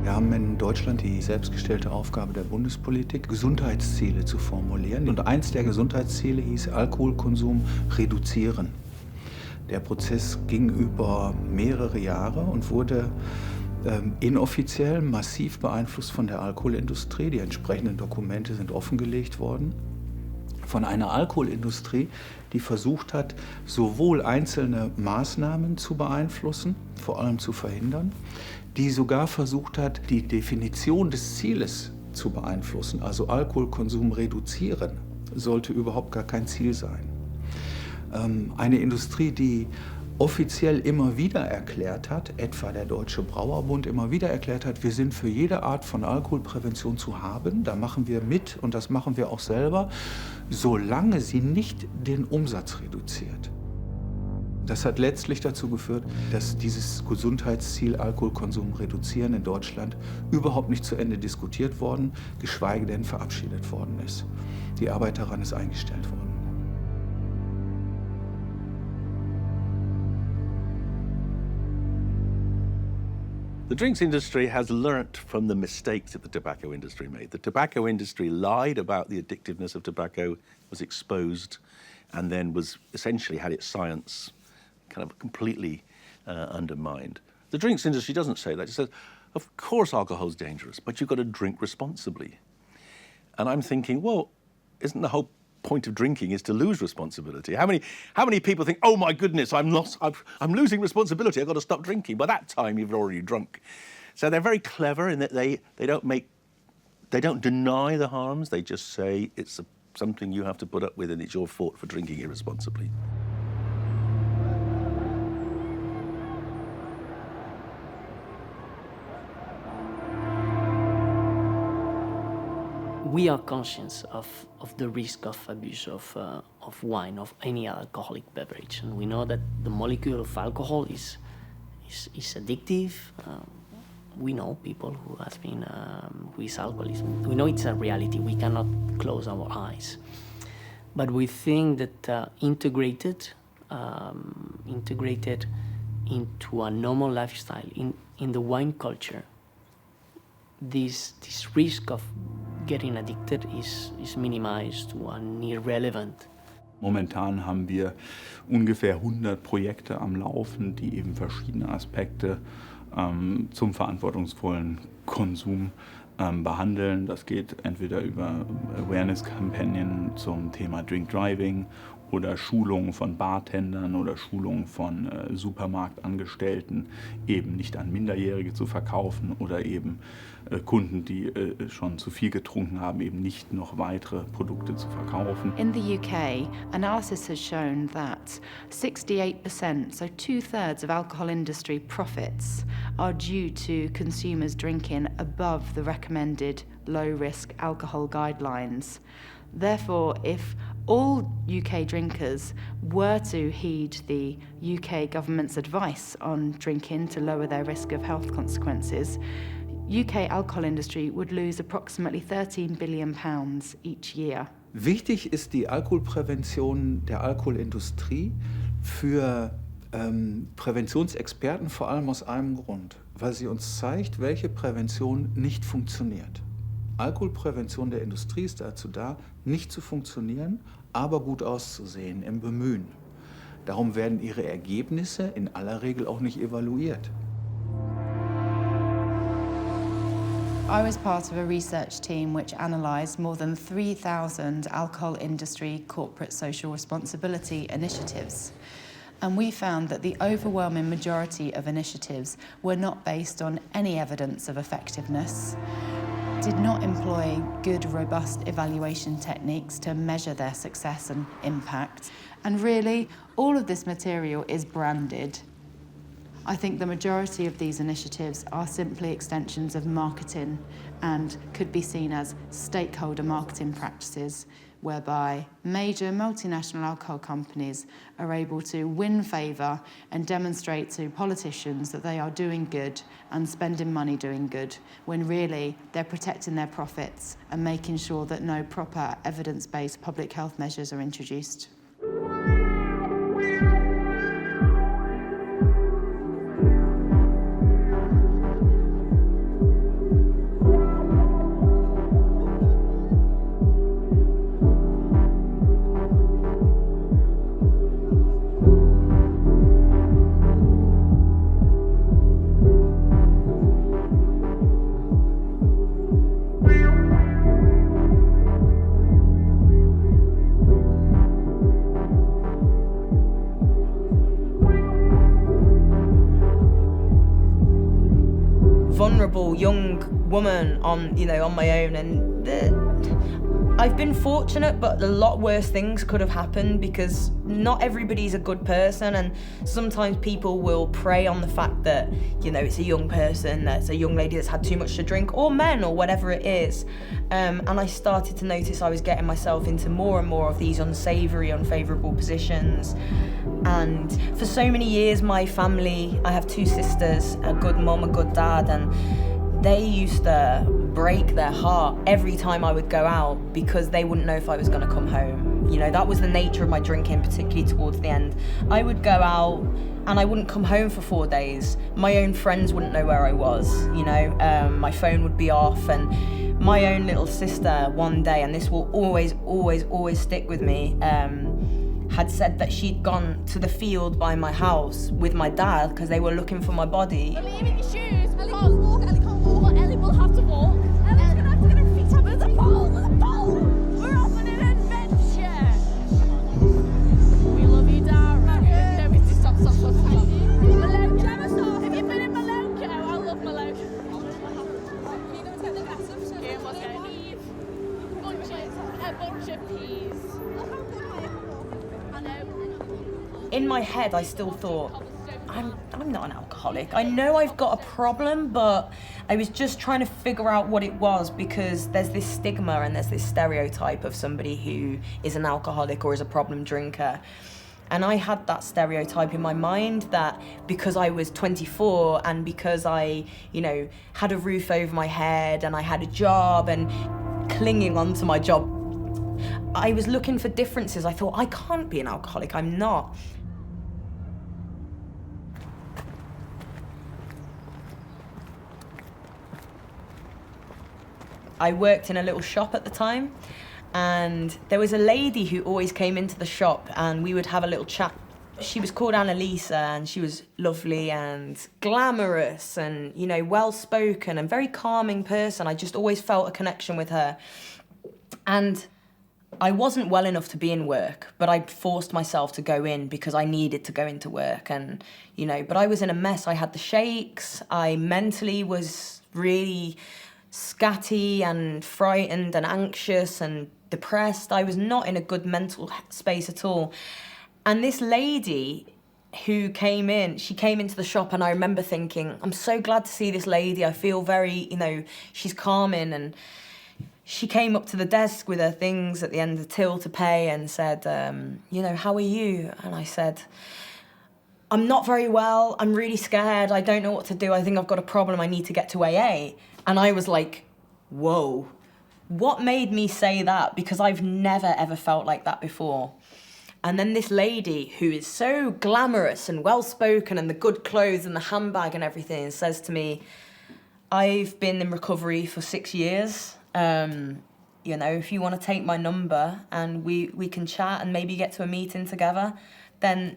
Wir haben in Deutschland die selbstgestellte Aufgabe der Bundespolitik, Gesundheitsziele zu formulieren. Und eins der Gesundheitsziele hieß Alkoholkonsum reduzieren. Der Prozess ging über mehrere Jahre und wurde inoffiziell massiv beeinflusst von der Alkoholindustrie. Die entsprechenden Dokumente sind offengelegt worden. Von einer Alkoholindustrie, die versucht hat, sowohl einzelne Maßnahmen zu beeinflussen, vor allem zu verhindern, die sogar versucht hat, die Definition des Zieles zu beeinflussen. Also Alkoholkonsum reduzieren sollte überhaupt gar kein Ziel sein. Eine Industrie, die offiziell immer wieder erklärt hat, etwa der Deutsche Brauerbund immer wieder erklärt hat, wir sind für jede Art von Alkoholprävention zu haben, da machen wir mit und das machen wir auch selber, solange sie nicht den Umsatz reduziert. Das hat letztlich dazu geführt, dass dieses Gesundheitsziel Alkoholkonsum reduzieren in Deutschland überhaupt nicht zu Ende diskutiert worden, geschweige denn verabschiedet worden ist. Die Arbeit daran ist eingestellt worden. The drinks industry has learnt from the mistakes that the tobacco industry made. The tobacco industry lied about the addictiveness of tobacco, was exposed, and then was essentially had its science kind of completely undermined. The drinks industry doesn't say that. It says, of course alcohol is dangerous, but you've got to drink responsibly. And I'm thinking, well, isn't the whole point of drinking is to lose responsibility? How many people think, oh my goodness, I'm losing responsibility, I've got to stop drinking. By that time, you've already drunk. So they're very clever in that they don't deny the harms, they just say it's something you have to put up with and it's your fault for drinking irresponsibly. We are conscious of the risk of abuse of wine, of any alcoholic beverage, and we know that the molecule of alcohol is addictive. We know people who has been with alcoholism. We know it's a reality. We cannot close our eyes, but we think that integrated into a normal lifestyle in the wine culture, this risk of getting addicted is minimized to an irrelevant. Momentan haben wir ungefähr 100 Projekte am Laufen, die eben verschiedene Aspekte zum verantwortungsvollen Konsum behandeln. Das geht entweder über Awareness-Kampagnen zum Thema Drink Driving oder Schulungen von Bartendern oder Schulungen von Supermarktangestellten, eben nicht an Minderjährige zu verkaufen oder eben Kunden, die schon zu viel getrunken haben, eben nicht noch weitere Produkte zu verkaufen. In the UK, analysis has shown that 68%, so 2/3 of alcohol industry profits, are due to consumers drinking above the recommended low-risk alcohol guidelines. Therefore, if all UK drinkers were to heed the UK government's advice on drinking to lower their risk of health consequences, UK alcohol industry would lose approximately £13 billion each year. Wichtig ist die Alkoholprävention der Alkoholindustrie für Präventionsexperten vor allem aus einem Grund, weil sie uns zeigt, welche Prävention nicht funktioniert. Alkoholprävention der Industrie ist dazu da, nicht zu funktionieren, aber gut auszusehen im Bemühen. Darum werden ihre Ergebnisse in aller Regel auch nicht evaluiert. I was part of a research team which analysed more than 3,000 alcohol industry corporate social responsibility initiatives. And we found that the overwhelming majority of initiatives were not based on any evidence of effectiveness, did not employ good, robust evaluation techniques to measure their success and impact. And really, all of this material is branded. I think the majority of these initiatives are simply extensions of marketing and could be seen as stakeholder marketing practices, whereby major multinational alcohol companies are able to win favour and demonstrate to politicians that they are doing good and spending money doing good, when really they're protecting their profits and making sure that no proper evidence-based public health measures are introduced. vulnerable young woman on my own, and I've been fortunate, but a lot worse things could have happened because not everybody's a good person, and sometimes people will prey on the fact that, it's a young person, that's a young lady that's had too much to drink, or men, or whatever it is. And I started to notice I was getting myself into more and more of these unsavoury, unfavourable positions. And for so many years, my family, I have 2 sisters, a good mum, a good dad, and they used to break their heart every time I would go out because they wouldn't know if I was going to come home. That was the nature of my drinking, particularly towards the end. I would go out and I wouldn't come home for 4 days. My own friends wouldn't know where I was, my phone would be off, and my own little sister one day, and this will always, always, always stick with me, had said that she'd gone to the field by my house with my dad because they were looking for my body. We're leaving your shoes because Ellie walk, Ellie can't walk, Ellie will have to walk. Ellie's going to have to get her feet up. There's a pole, We're off on an adventure. We love you, Dara. No, it's just stop. Malone, Gemma, stop. Have you been in Malone? I love Malone. Can you go and take the gas up? Yeah, what's going on? A bunch of peas. In my head, I still thought, I'm not an alcoholic. I know I've got a problem, but I was just trying to figure out what it was because there's this stigma and there's this stereotype of somebody who is an alcoholic or is a problem drinker. And I had that stereotype in my mind that because I was 24 and because I, had a roof over my head and I had a job and clinging onto my job, I was looking for differences. I thought, I can't be an alcoholic, I'm not. I worked in a little shop at the time, and there was a lady who always came into the shop and we would have a little chat. She was called Annalisa, and she was lovely and glamorous and, well-spoken and very calming person. I just always felt a connection with her. And I wasn't well enough to be in work, but I forced myself to go in because I needed to go into work. And, but I was in a mess. I had the shakes. I mentally was really scatty and frightened and anxious and depressed. I was not in a good mental space at all. And this lady who came in, she came into the shop, and I remember thinking, I'm so glad to see this lady. I feel very, she's calming. And she came up to the desk with her things at the end of the till to pay and said, how are you? And I said, I'm not very well. I'm really scared. I don't know what to do. I think I've got a problem. I need to get to AA. And I was like, whoa, what made me say that? Because I've never, ever felt like that before. And then this lady who is so glamorous and well-spoken and the good clothes and the handbag and everything says to me, I've been in recovery for 6 years. If you want to take my number and we can chat and maybe get to a meeting together, then,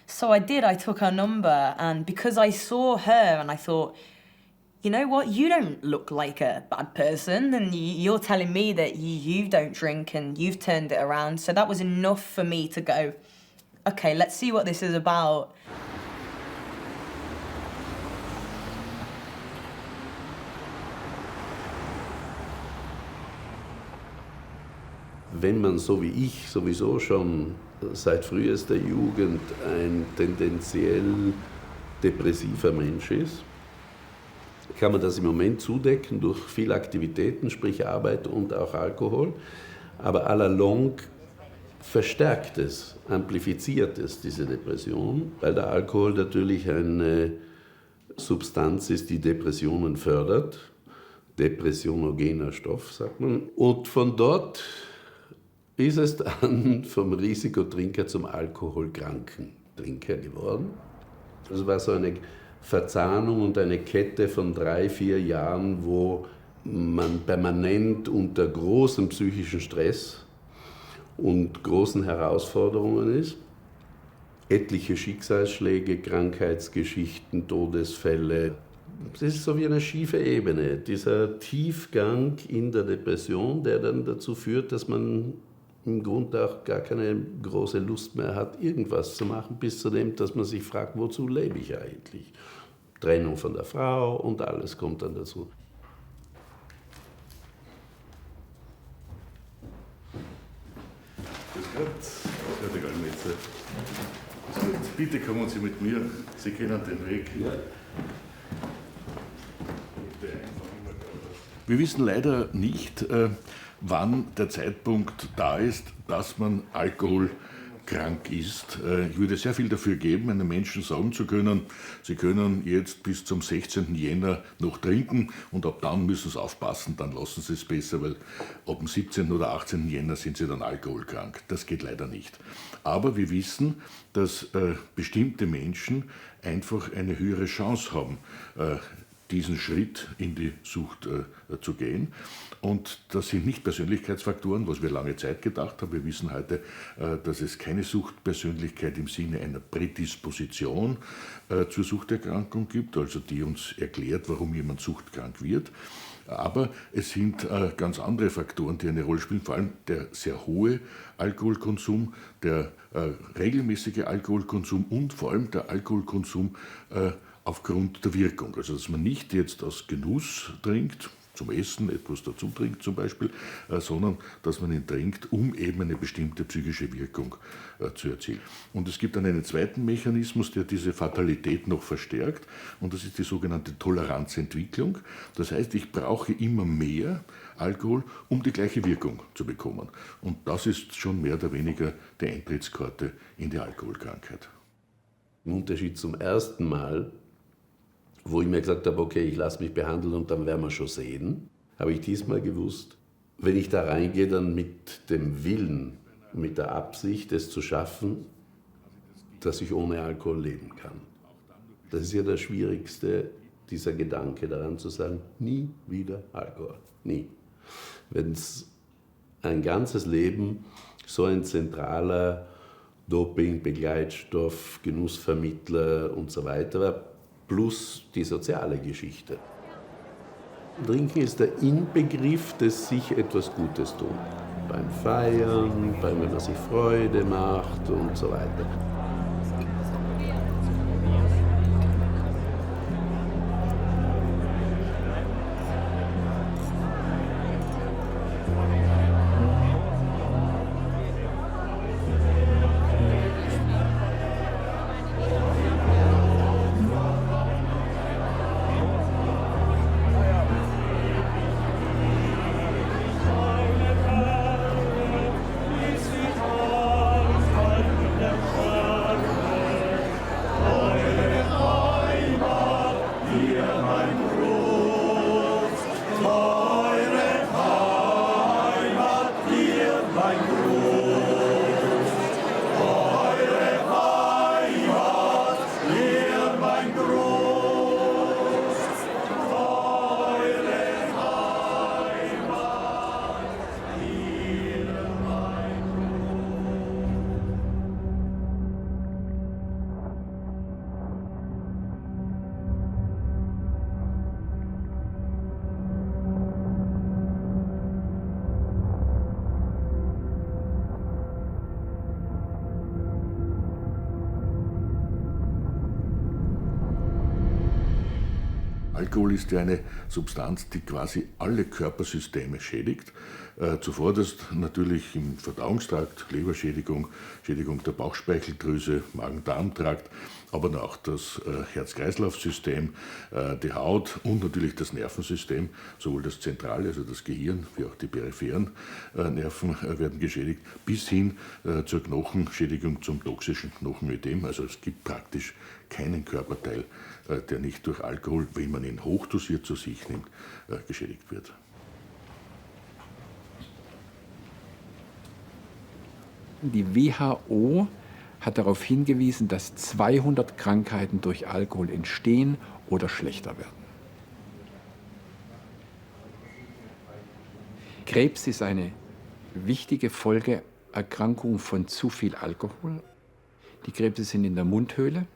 So I did, I took her number, and because I saw her and I thought, you know what, you don't look like a bad person, and you're telling me that you don't drink and you've turned it around. So that was enough for me to go, okay, let's see what this is about. Wenn man, so wie ich, sowieso schon seit frühester Jugend ein tendenziell depressiver Mensch ist, kann man das im Moment zudecken durch viele Aktivitäten, sprich Arbeit und auch Alkohol. Aber à la longue verstärkt es, amplifiziert es diese Depression, weil der Alkohol natürlich eine Substanz ist, die Depressionen fördert. Depressionogener Stoff, sagt man. Und von dort ist es dann vom Risikotrinker zum alkoholkranken Trinker geworden. Das war so eine Verzahnung und eine Kette von 3-4 Jahren, wo man permanent unter großem psychischen Stress und großen Herausforderungen ist. Etliche Schicksalsschläge, Krankheitsgeschichten, Todesfälle. Es ist so wie eine schiefe Ebene. Dieser Tiefgang in der Depression, der dann dazu führt, dass man im Grunde auch gar keine große Lust mehr hat, irgendwas zu machen, bis zu dem, dass man sich fragt, wozu lebe ich eigentlich? Trennung von der Frau und alles kommt dann dazu. Grüß Gott, Herr Gallmetzer. Bitte kommen Sie mit mir, Sie kennen den Weg. Ja. Wir wissen leider nicht, wann der Zeitpunkt da ist, dass man alkoholkrank ist. Ich würde sehr viel dafür geben, einem Menschen sagen zu können, Sie können jetzt bis zum 16. Jänner noch trinken und ab dann müssen Sie aufpassen, dann lassen Sie es besser, weil ab dem 17. oder 18. Jänner sind Sie dann alkoholkrank. Das geht leider nicht. Aber wir wissen, dass bestimmte Menschen einfach eine höhere Chance haben, diesen Schritt in die Sucht zu gehen. Und das sind nicht Persönlichkeitsfaktoren, was wir lange Zeit gedacht haben. Wir wissen heute, dass es keine Suchtpersönlichkeit im Sinne einer Prädisposition zur Suchterkrankung gibt, also die uns erklärt, warum jemand suchtkrank wird. Aber es sind ganz andere Faktoren, die eine Rolle spielen, vor allem der sehr hohe Alkoholkonsum, der regelmäßige Alkoholkonsum und vor allem der Alkoholkonsum aufgrund der Wirkung. Also dass man nicht jetzt aus Genuss trinkt, zum Essen etwas dazu trinkt zum Beispiel, sondern dass man ihn trinkt, um eben eine bestimmte psychische Wirkung zu erzielen. Und es gibt dann einen zweiten Mechanismus, der diese Fatalität noch verstärkt, und das ist die sogenannte Toleranzentwicklung. Das heißt, ich brauche immer mehr Alkohol, um die gleiche Wirkung zu bekommen. Und das ist schon mehr oder weniger die Eintrittskarte in die Alkoholkrankheit. Im Unterschied zum ersten Mal, wo ich mir gesagt habe, okay, ich lasse mich behandeln und dann werden wir schon sehen, habe ich diesmal gewusst, wenn ich da reingehe, dann mit dem Willen, mit der Absicht, es zu schaffen, dass ich ohne Alkohol leben kann. Das ist ja das Schwierigste, dieser Gedanke daran zu sagen, nie wieder Alkohol, nie. Wenn es ein ganzes Leben so ein zentraler Doping, Begleitstoff, Genussvermittler und so weiter war, plus die soziale Geschichte. Trinken ist der Inbegriff des sich etwas Gutes tun. Beim Feiern, wenn man sich Freude macht und so weiter. Alkohol ist ja eine Substanz, die quasi alle Körpersysteme schädigt. Zuvorderst natürlich im Verdauungstrakt, Leberschädigung, Schädigung der Bauchspeicheldrüse, Magen-Darm-Trakt, aber auch das Herz-Kreislauf-System, die Haut und natürlich das Nervensystem, sowohl das zentrale, also das Gehirn, wie auch die peripheren Nerven werden geschädigt, bis hin zur Knochenschädigung, zum toxischen Knochenödem. Also es gibt praktisch keinen Körperteil, der nicht durch Alkohol, wenn man ihn hochdosiert zu sich nimmt, geschädigt wird. Die WHO hat darauf hingewiesen, dass 200 Krankheiten durch Alkohol entstehen oder schlechter werden. Krebs ist eine wichtige Folgeerkrankung von zu viel Alkohol. Die Krebse sind in der Mundhöhle,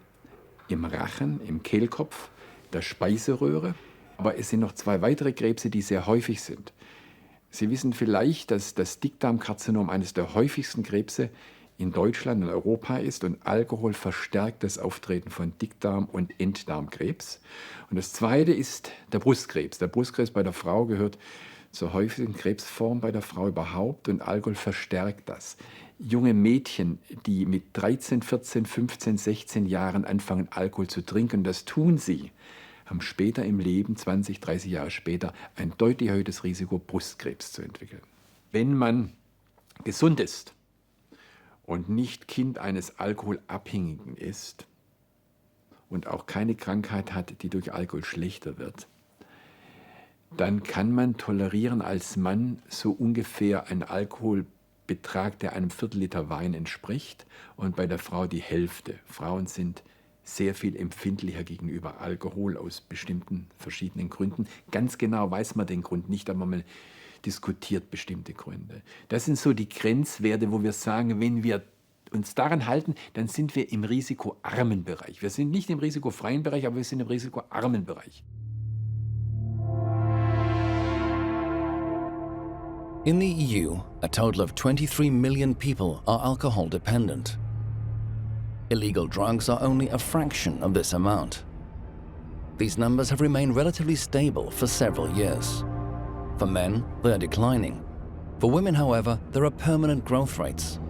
im Rachen, im Kehlkopf, der Speiseröhre. Aber es sind noch 2 weitere Krebse, die sehr häufig sind. Sie wissen vielleicht, dass das Dickdarmkarzinom eines der häufigsten Krebse in Deutschland und Europa ist, und Alkohol verstärkt das Auftreten von Dickdarm- und Enddarmkrebs. Und das zweite ist der Brustkrebs. Der Brustkrebs bei der Frau gehört zur häufigsten Krebsform bei der Frau überhaupt, und Alkohol verstärkt das. Junge Mädchen, die mit 13, 14, 15, 16 Jahren anfangen, Alkohol zu trinken, das tun sie, haben später im Leben, 20, 30 Jahre später, ein deutlich erhöhtes Risiko, Brustkrebs zu entwickeln. Wenn man gesund ist und nicht Kind eines Alkoholabhängigen ist und auch keine Krankheit hat, die durch Alkohol schlechter wird, dann kann man tolerieren als Mann so ungefähr einen Alkoholbetrag, der einem Viertel-Liter Wein entspricht, und bei der Frau die Hälfte. Frauen sind sehr viel empfindlicher gegenüber Alkohol aus bestimmten verschiedenen Gründen. Ganz genau weiß man den Grund nicht, aber man diskutiert bestimmte Gründe. Das sind so die Grenzwerte, wo wir sagen, wenn wir uns daran halten, dann sind wir im risikoarmen Bereich. Wir sind nicht im risikofreien Bereich, aber wir sind im risikoarmen Bereich. In the EU, a total of 23 million people are alcohol dependent. Illegal drugs are only a fraction of this amount. These numbers have remained relatively stable for several years. For men, they are declining. For women, however, there are permanent growth rates.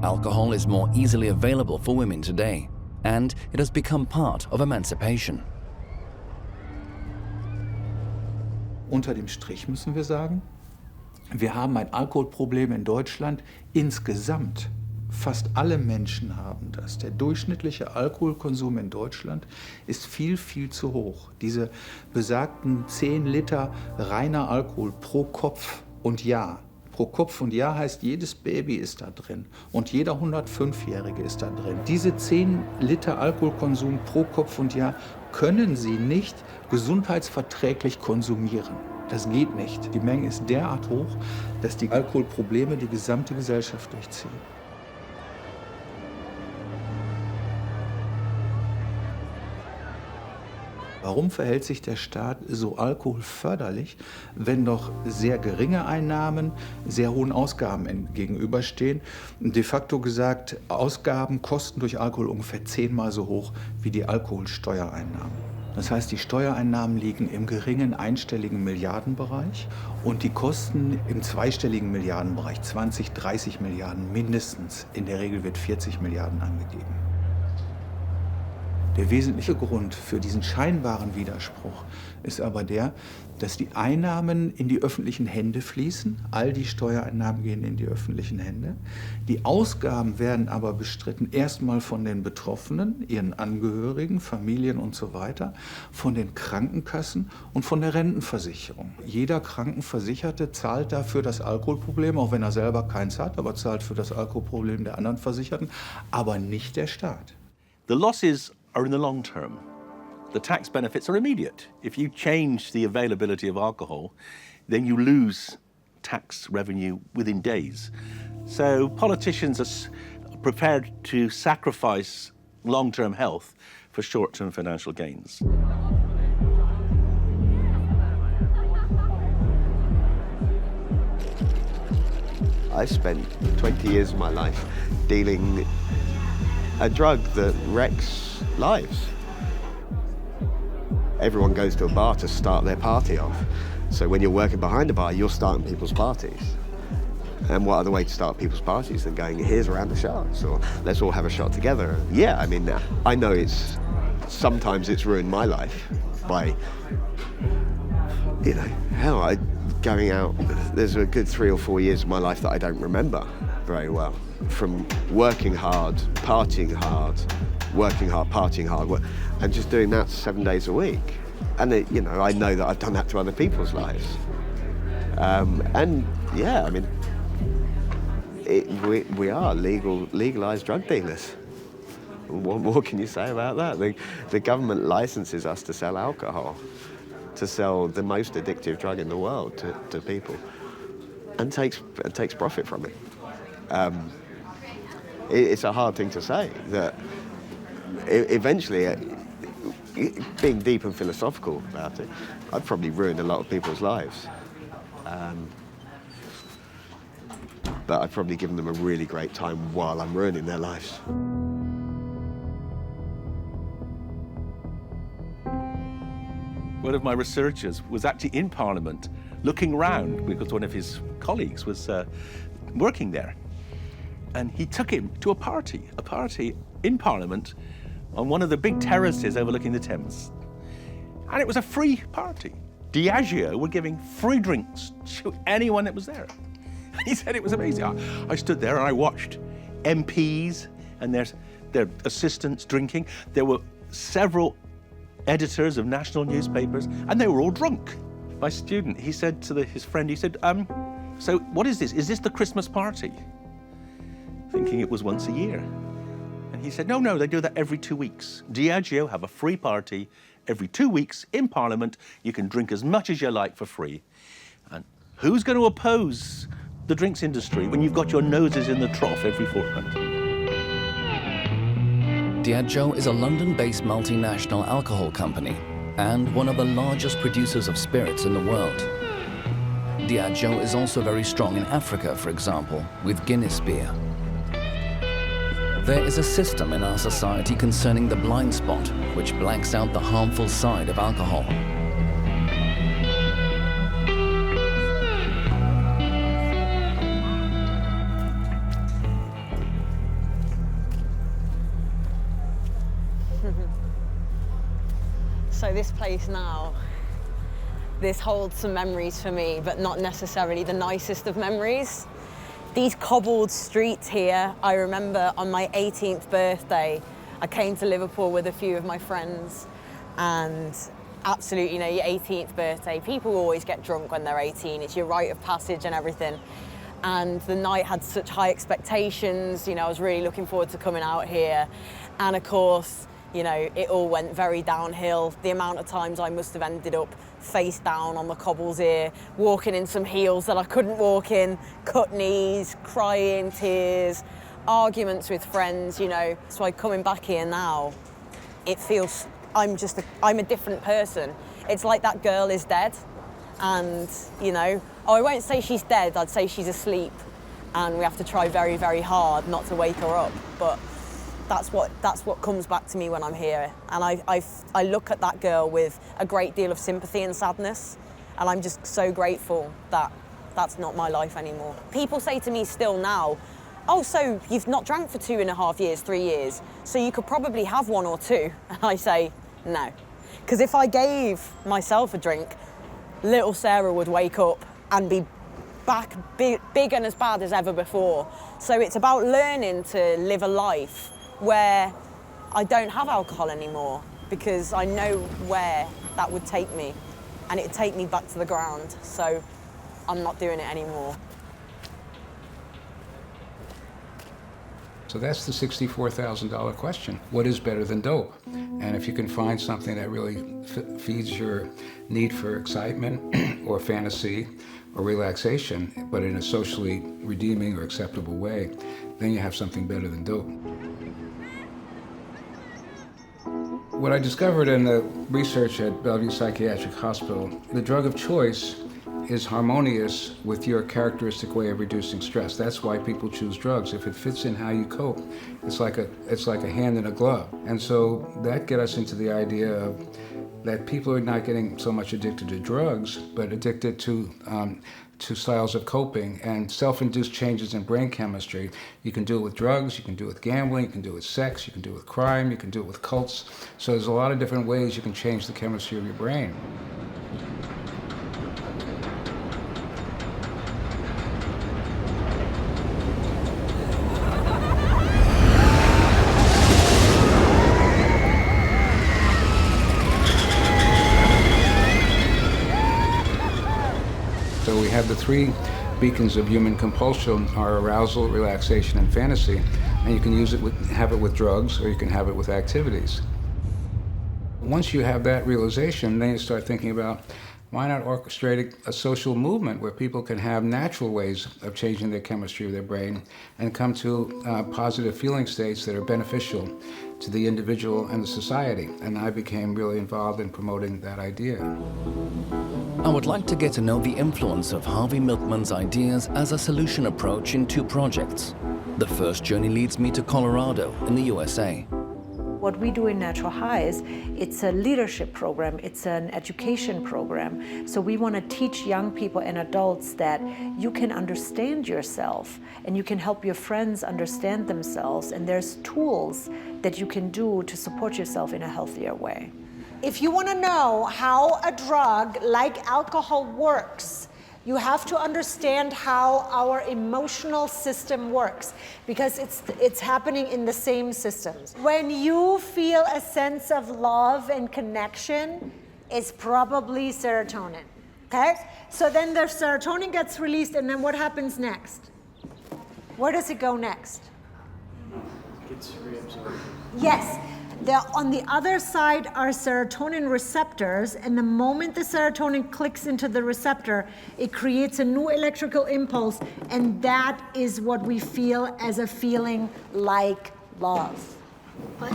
Alcohol is more easily available for women today, and it has become part of emancipation. Unter dem Strich müssen wir sagen, wir haben ein Alkoholproblem in Deutschland insgesamt. Fast alle Menschen haben das. Der durchschnittliche Alkoholkonsum in Deutschland ist viel, viel zu hoch. Diese besagten 10 Liter reiner Alkohol pro Kopf und Jahr. Pro Kopf und Jahr heißt, jedes Baby ist da drin und jeder 105-Jährige ist da drin. Diese 10 Liter Alkoholkonsum pro Kopf und Jahr können Sie nicht gesundheitsverträglich konsumieren. Das geht nicht. Die Menge ist derart hoch, dass die Alkoholprobleme die gesamte Gesellschaft durchziehen. Warum verhält sich der Staat so alkoholförderlich, wenn doch sehr geringe Einnahmen sehr hohen Ausgaben gegenüberstehen? De facto gesagt, Ausgaben, Kosten durch Alkohol ungefähr 10-mal so hoch wie die Alkoholsteuereinnahmen. Das heißt, die Steuereinnahmen liegen im geringen einstelligen Milliardenbereich und die Kosten im zweistelligen Milliardenbereich, 20, 30 Milliarden mindestens. In der Regel wird 40 Milliarden angegeben. Der wesentliche Grund für diesen scheinbaren Widerspruch ist aber der, dass die Einnahmen in die öffentlichen Hände fließen, all die Steuereinnahmen gehen in die öffentlichen Hände. Die Ausgaben werden aber bestritten erstmal von den Betroffenen, ihren Angehörigen, Familien und so weiter, von den Krankenkassen und von der Rentenversicherung. Jeder Krankenversicherte zahlt dafür das Alkoholproblem, auch wenn er selber keins hat, aber zahlt für das Alkoholproblem der anderen Versicherten, aber nicht der Staat. The losses are in the long term. The tax benefits are immediate. If you change the availability of alcohol, then you lose tax revenue within days. So politicians are prepared to sacrifice long-term health for short-term financial gains. I spent 20 years of my life dealing a drug that wrecks lives. Everyone goes to a bar to start their party off. So when you're working behind the bar, you're starting people's parties. And what other way to start people's parties than going, here's a round of shots, or let's all have a shot together. Yeah, I mean, I know sometimes it's ruined my life by, going out. There's a good 3 or 4 years of my life that I don't remember very well. From working hard, partying hard, working hard, partying hard, and just doing that 7 days a week. And I know that I've done that to other people's lives. And yeah, I mean, we are legalized drug dealers. What more can you say about that? The government licenses us to sell alcohol, to sell the most addictive drug in the world to people, and takes profit from it. It's a hard thing to say that eventually, being deep and philosophical about it, I've probably ruined a lot of people's lives. but I've probably given them a really great time while I'm ruining their lives. One of my researchers was actually in Parliament looking round because one of his colleagues was working there. And he took him to a party in Parliament on one of the big terraces overlooking the Thames. And it was a free party. Diageo were giving free drinks to anyone that was there. And he said it was amazing. I stood there and I watched MPs and their assistants drinking. There were several editors of national newspapers, and they were all drunk. My student, he said to his friend, he said, so what is this? Is this the Christmas party? Thinking it was once a year. And he said, no, they do that every 2 weeks. Diageo have a free party every 2 weeks in Parliament. You can drink as much as you like for free. And who's going to oppose the drinks industry when you've got your noses in the trough every fortnight? Diageo is a London-based multinational alcohol company and one of the largest producers of spirits in the world. Diageo is also very strong in Africa, for example, with Guinness beer. There is a system in our society concerning the blind spot, which blanks out the harmful side of alcohol. So this place now, this holds some memories for me, but not necessarily the nicest of memories. These cobbled streets here, I remember on my 18th birthday, I came to Liverpool with a few of my friends, and absolutely, your 18th birthday, people always get drunk when they're 18, it's your rite of passage and everything. And the night had such high expectations, I was really looking forward to coming out here. And of course, it all went very downhill. The amount of times I must have ended up face down on the cobbles here, walking in some heels that I couldn't walk in, cut knees, crying, tears, arguments with friends, So coming back here now, it feels, I'm a different person. It's like that girl is dead. And, I won't say she's dead, I'd say she's asleep. And we have to try very, very hard not to wake her up. But that's what comes back to me when I'm here. And I look at that girl with a great deal of sympathy and sadness. And I'm just so grateful that that's not my life anymore. People say to me still now, oh, so you've not drank for 2.5 years, 3 years, so you could probably have 1 or 2. And I say, no. Because if I gave myself a drink, little Sarah would wake up and be back big and as bad as ever before. So it's about learning to live a life where I don't have alcohol anymore, because I know where that would take me, and it'd take me back to the ground. So I'm not doing it anymore. So that's the $64,000 question. What is better than dope? And if you can find something that really feeds your need for excitement or fantasy or relaxation, but in a socially redeeming or acceptable way, then you have something better than dope. What I discovered in the research at Bellevue Psychiatric Hospital, the drug of choice is harmonious with your characteristic way of reducing stress. That's why people choose drugs. If it fits in how you cope, it's like a hand in a glove. And so that gets us into the idea of that people are not getting so much addicted to drugs, but addicted to styles of coping and self-induced changes in brain chemistry. You can do it with drugs, you can do it with gambling, you can do it with sex, you can do it with crime, you can do it with cults. So there's a lot of different ways you can change the chemistry of your brain. So we have the 3 beacons of human compulsion are arousal, relaxation, and fantasy. And you can have it with drugs, or you can have it with activities. Once you have that realization, then you start thinking about Why not orchestrate a social movement where people can have natural ways of changing the chemistry of their brain and come to positive feeling states that are beneficial to the individual and the society? And I became really involved in promoting that idea. I would like to get to know the influence of Harvey Milkman's ideas as a solution approach in 2 projects. The first journey leads me to Colorado in the USA. What we do in Natural Highs, it's a leadership program, it's an education program. So we want to teach young people and adults that you can understand yourself and you can help your friends understand themselves, and there's tools that you can do to support yourself in a healthier way. If you want to know how a drug like alcohol works, you have to understand how our emotional system works, because it's happening in the same systems. When you feel a sense of love and connection, it's probably serotonin, okay? So then the serotonin gets released, and then what happens next? Where does it go next? Gets reabsorbed. Yes. On the other side are serotonin receptors, and the moment the serotonin clicks into the receptor, it creates a new electrical impulse, and that is what we feel as a feeling like love. What?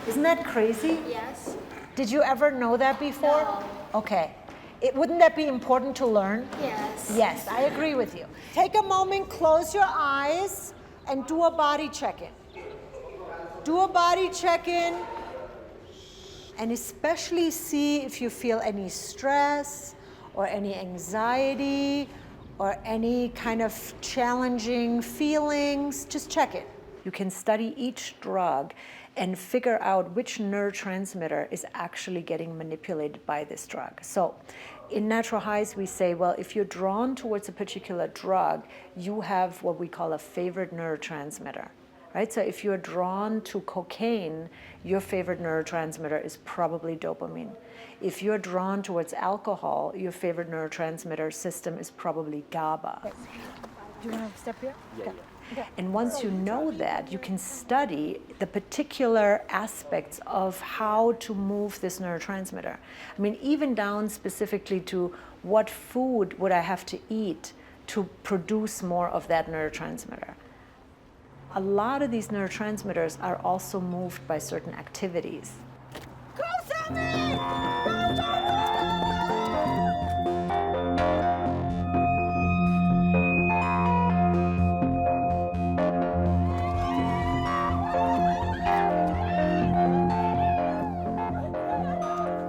Isn't that crazy? Yes. Did you ever know that before? No. Okay. Wouldn't that be important to learn? Yes. Yes, I agree with you. Take a moment, close your eyes, and do a body check-in. Do a body check-in, and especially see if you feel any stress or any anxiety or any kind of challenging feelings. Just check it. You can study each drug and figure out which neurotransmitter is actually getting manipulated by this drug. So in Natural Highs, we say, well, if you're drawn towards a particular drug, you have what we call a favorite neurotransmitter. Right? So if you're drawn to cocaine, your favorite neurotransmitter is probably dopamine. If you're drawn towards alcohol, your favorite neurotransmitter system is probably GABA. Okay. Do you want to step here? Yeah. Okay. And once you know that, you can study the particular aspects of how to move this neurotransmitter. I mean, even down specifically to what food would I have to eat to produce more of that neurotransmitter. A lot of these neurotransmitters are also moved by certain activities. Go, Sammy! Go, Sammy!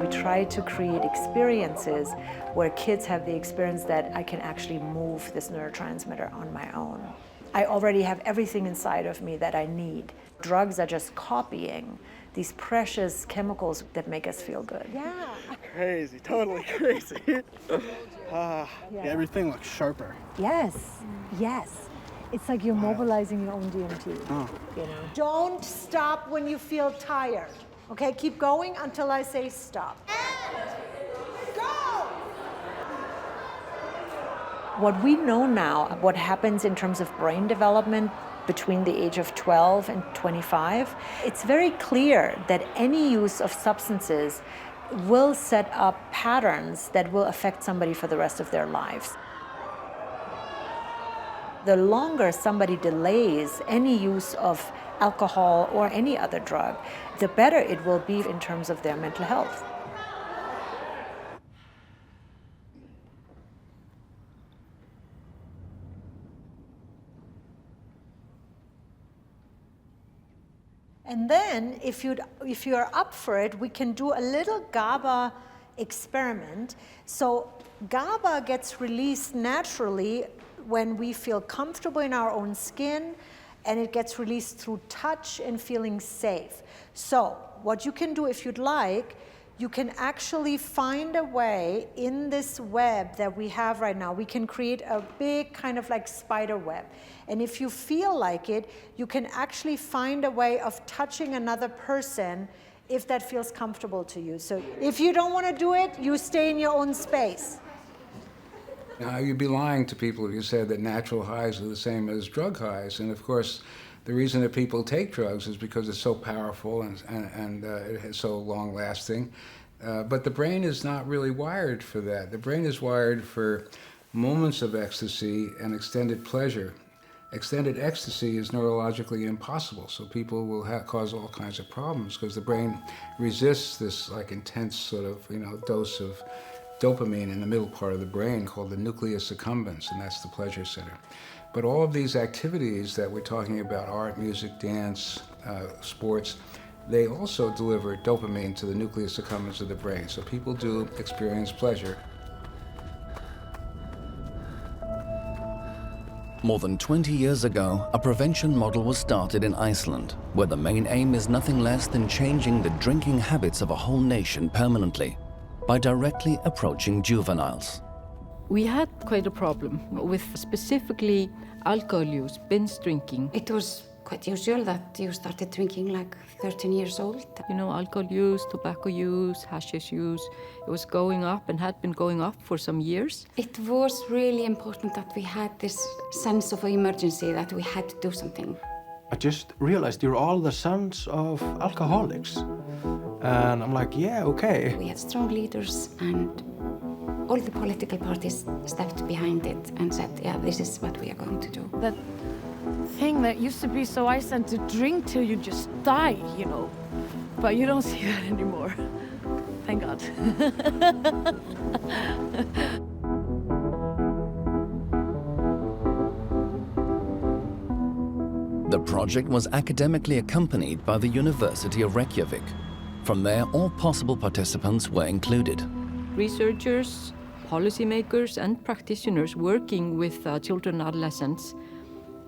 We try to create experiences where kids have the experience that I can actually move this neurotransmitter on my own. I already have everything inside of me that I need. Drugs are just copying these precious chemicals that make us feel good. Yeah. Crazy, totally crazy. Yeah, everything looks sharper. Yes, yes. It's like you're mobilizing your own DMT. Oh. You know? Don't stop when you feel tired. Okay, keep going until I say stop. Go! What we know now, what happens in terms of brain development between the age of 12 and 25, it's very clear that any use of substances will set up patterns that will affect somebody for the rest of their lives. The longer somebody delays any use of alcohol or any other drug, the better it will be in terms of their mental health. And then, if you're up for it, we can do a little GABA experiment. So GABA gets released naturally when we feel comfortable in our own skin, and it gets released through touch and feeling safe. So what you can do, if you'd like, you can actually find a way in this web that we have right now. We can create a big kind of like spider web. And if you feel like it, you can actually find a way of touching another person if that feels comfortable to you. So if you don't want to do it, you stay in your own space. Now, you'd be lying to people if you said that natural highs are the same as drug highs. And of course, the reason that people take drugs is because it's so powerful and it is so long-lasting But the brain is not really wired for that. The brain is wired for moments of ecstasy and extended pleasure. Extended ecstasy is neurologically impossible, so people will cause all kinds of problems because the brain resists this like intense sort of dose of dopamine in the middle part of the brain called the nucleus accumbens, and that's the pleasure center. But all of these activities that we're talking about, art, music, dance, sports, they also deliver dopamine to the nucleus accumbens of the brain, so people do experience pleasure. More than 20 years ago, a prevention model was started in Iceland, where the main aim is nothing less than changing the drinking habits of a whole nation permanently by directly approaching juveniles. We had quite a problem with specifically alcohol use, binge drinking. It was quite usual that you started drinking like 13 years old. You know, alcohol use, tobacco use, hashish use, it was going up and had been going up for some years. It was really important that we had this sense of emergency, that we had to do something. I just realized you're all the sons of alcoholics. And I'm like, yeah, okay. We had strong leaders and all the political parties stepped behind it and said, yeah, this is what we are going to do. That thing that used to be so Iceland to drink till you just die, you know. But you don't see that anymore. Thank God. The project was academically accompanied by the University of Reykjavik. From there, all possible participants were included. Researchers, policymakers, and practitioners working with children and adolescents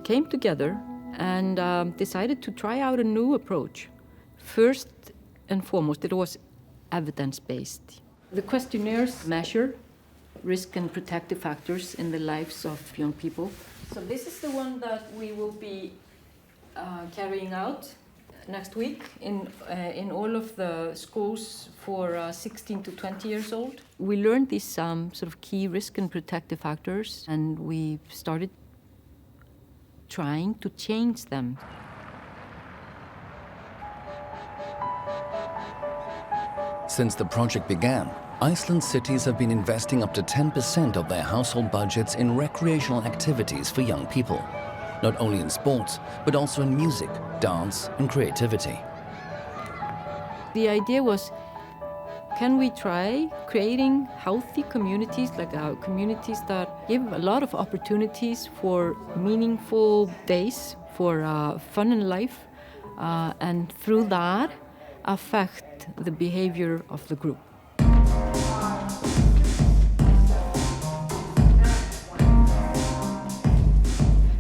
came together and decided to try out a new approach. First and foremost, it was evidence-based. The questionnaires measure risk and protective factors in the lives of young people. So this is the one that we will be carrying out next week in all of the schools for 16 to 20 years old. We learned these sort of key risk and protective factors, and we started trying to change them. Since the project began, Iceland's cities have been investing up to 10% of their household budgets in recreational activities for young people, not only in sports, but also in music, dance, and creativity. The idea was, can we try creating healthy communities, like communities that give a lot of opportunities for meaningful days, for fun in life, and through that affect the behavior of the group.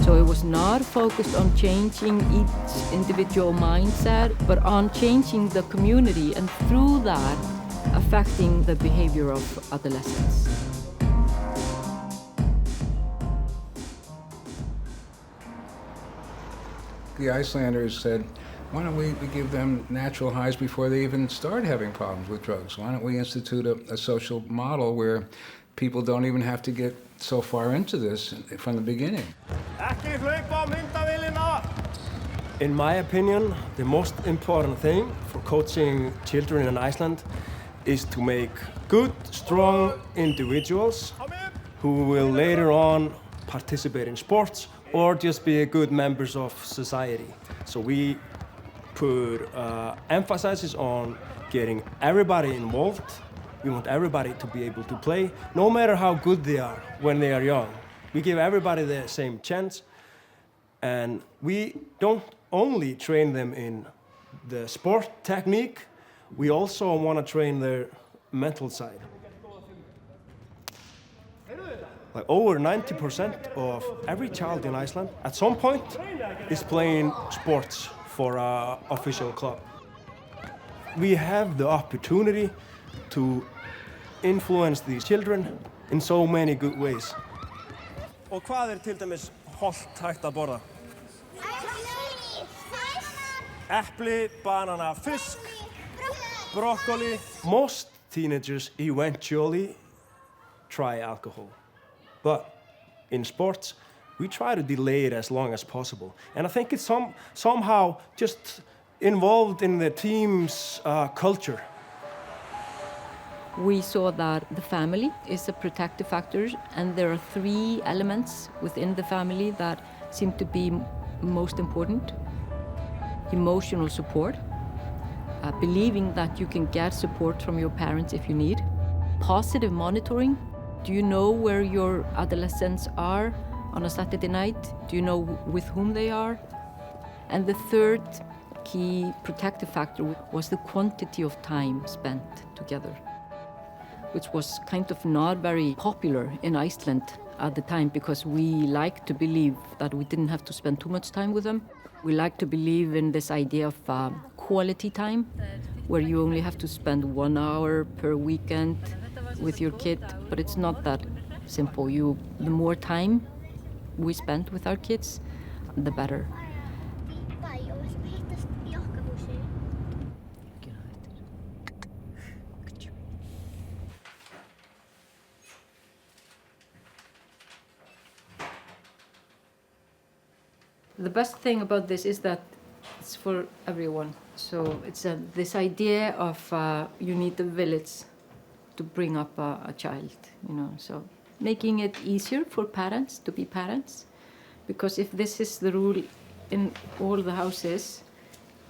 So it was not focused on changing each individual mindset, but on changing the community, and through that, affecting the behavior of adolescents. The Icelanders said, why don't we give them natural highs before they even start having problems with drugs? Why don't we institute a social model where people don't even have to get so far into this from the beginning? In my opinion, the most important thing for coaching children in Iceland is to make good, strong individuals who will later on participate in sports or just be good members of society. So we put emphasis on getting everybody involved. We want everybody to be able to play, no matter how good they are when they are young. We give everybody the same chance, and we don't only train them in the sport technique, we also want to train their mental side. Like over 90% of every child in Iceland at some point is playing sports for an official club. We have the opportunity to influence these children in so many good ways. Og hvað til dæmis hollt hægt að borða? Epli, banana, fisk, broccoli. Most teenagers eventually try alcohol. But in sports, we try to delay it as long as possible. And I think it's somehow just involved in the team's culture. we saw that the family is a protective factor, and there are 3 elements within the family that seem to be most important. Emotional support, believing that you can get support from your parents if you need. Positive monitoring. Do you know where your adolescents are on a Saturday night? Do you know with whom they are? And the 3rd key protective factor was the quantity of time spent together, which was kind of not very popular in Iceland at the time, because we like to believe that we didn't have to spend too much time with them. We like to believe in this idea of quality time, where you only have to spend 1 hour per weekend with your kid, but it's not that simple. The more time we spend with our kids, the better. The best thing about this is that it's for everyone. So it's this idea of you need a village to bring up a child, so making it easier for parents to be parents. Because if this is the rule in all the houses,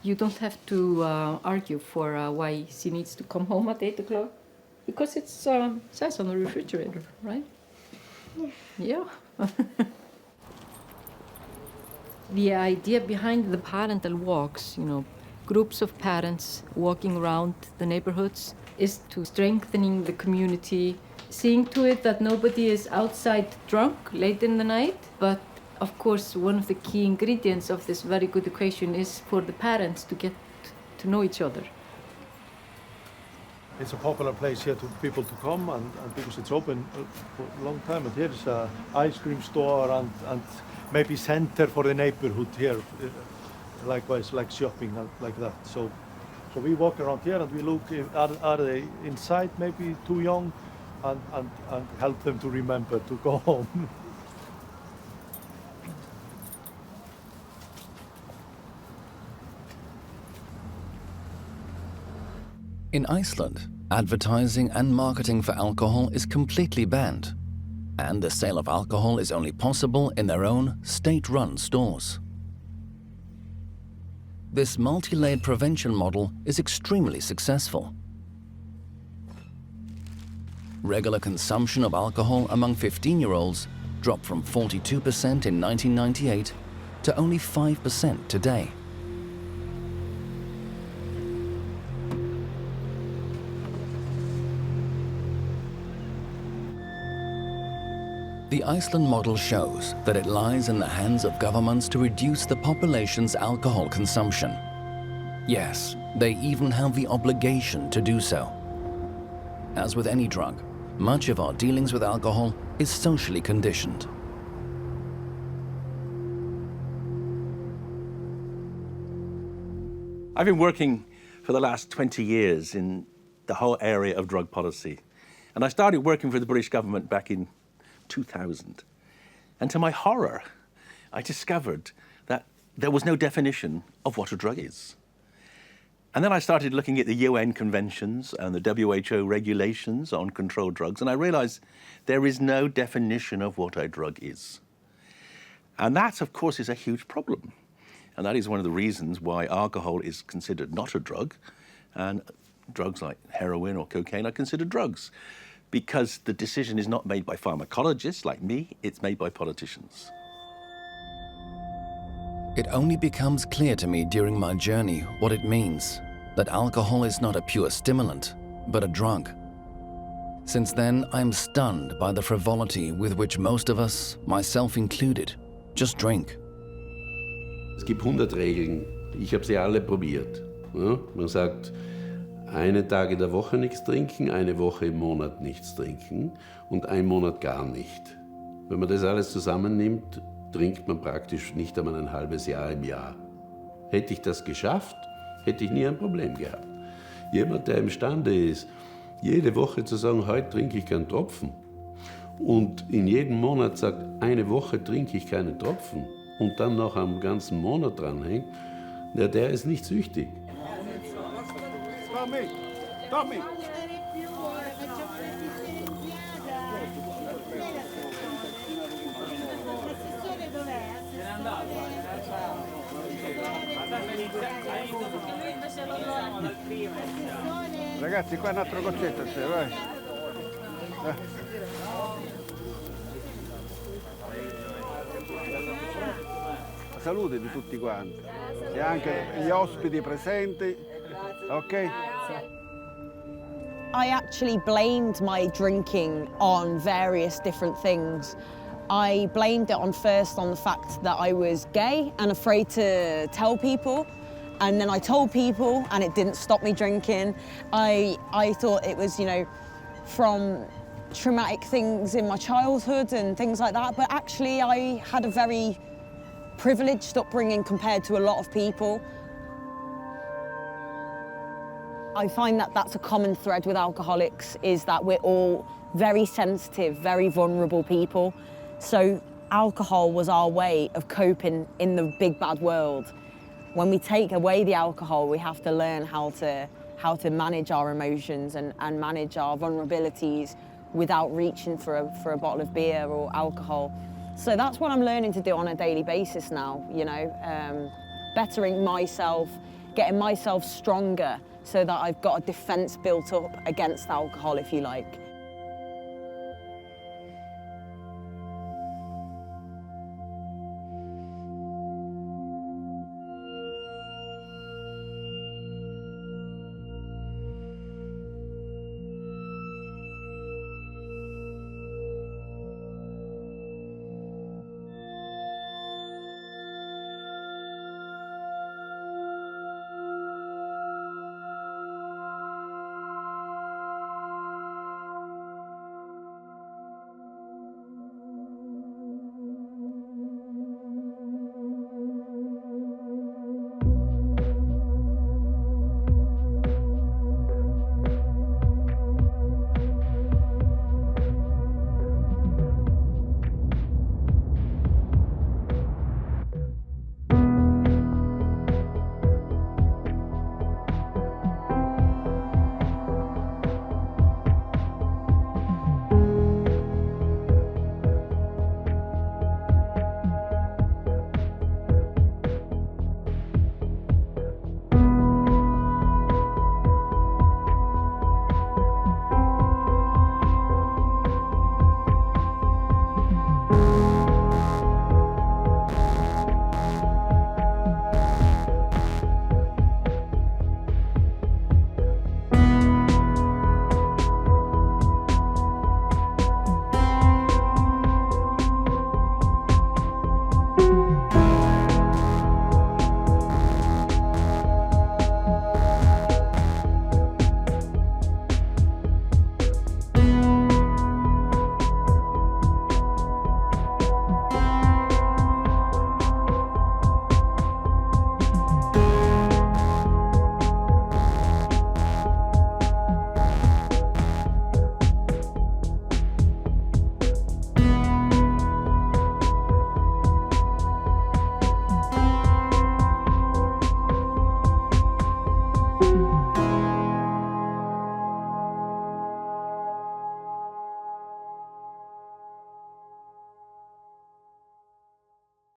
you don't have to argue for why she needs to come home at 8 o'clock. Because it says on the refrigerator, right? Yeah. The idea behind the parental walks, groups of parents walking around the neighborhoods, is to strengthening the community, seeing to it that nobody is outside drunk late in the night. But of course, one of the key ingredients of this very good equation is for the parents to get to know each other. It's a popular place here to people to come, and because it's open for a long time. And here is an ice cream store and maybe center for the neighborhood here, likewise like shopping and like that. So we walk around here and we look, are they inside maybe too young, and help them to remember to go home. In Iceland, advertising and marketing for alcohol is completely banned, and the sale of alcohol is only possible in their own state-run stores. This multi-layered prevention model is extremely successful. Regular consumption of alcohol among 15-year-olds dropped from 42% in 1998 to only 5% today. The Iceland model shows that it lies in the hands of governments to reduce the population's alcohol consumption. Yes, they even have the obligation to do so. As with any drug, much of our dealings with alcohol is socially conditioned. I've been working for the last 20 years in the whole area of drug policy. And I started working for the British government back in 2000. And to my horror, I discovered that there was no definition of what a drug is. And then I started looking at the UN conventions and the WHO regulations on controlled drugs, and I realized there is no definition of what a drug is. And that, of course, is a huge problem. And that is one of the reasons why alcohol is considered not a drug, and drugs like heroin or cocaine are considered drugs, because the decision is not made by pharmacologists like me, it's made by politicians. It only becomes clear to me during my journey what it means, that alcohol is not a pure stimulant, but a drug. Since then, I'm stunned by the frivolity with which most of us, myself included, just drink. Es gibt 100 Regeln, ich habe sie alle probiert. Ja? Man sagt, einen Tag in der Woche nichts trinken, eine Woche im Monat nichts trinken und einen Monat gar nicht. Wenn man das alles zusammennimmt, trinkt man praktisch nicht einmal ein halbes Jahr im Jahr. Hätte ich das geschafft, hätte ich nie ein Problem gehabt. Jemand, der imstande ist, jede Woche zu sagen, heute trinke ich keinen Tropfen und in jedem Monat sagt, eine Woche trinke ich keinen Tropfen und dann noch am ganzen Monat dranhängt, der ist nicht süchtig. Ragazzi, qua un altro concetto, vai. La salute di tutti quanti e anche gli ospiti presenti, ok? I actually blamed my drinking on various different things. I blamed it on the fact that I was gay and afraid to tell people. And then I told people and it didn't stop me drinking. I thought it was, you know, from traumatic things in my childhood and things like that. But actually I had a very privileged upbringing compared to a lot of people. I find that that's a common thread with alcoholics, is that we're all very sensitive, very vulnerable people. So alcohol was our way of coping in the big bad world. When we take away the alcohol, we have to learn how to manage our emotions and manage our vulnerabilities without reaching for a bottle of beer or alcohol. So that's what I'm learning to do on a daily basis now, you know, bettering myself, getting myself stronger so that I've got a defense built up against alcohol, if you like.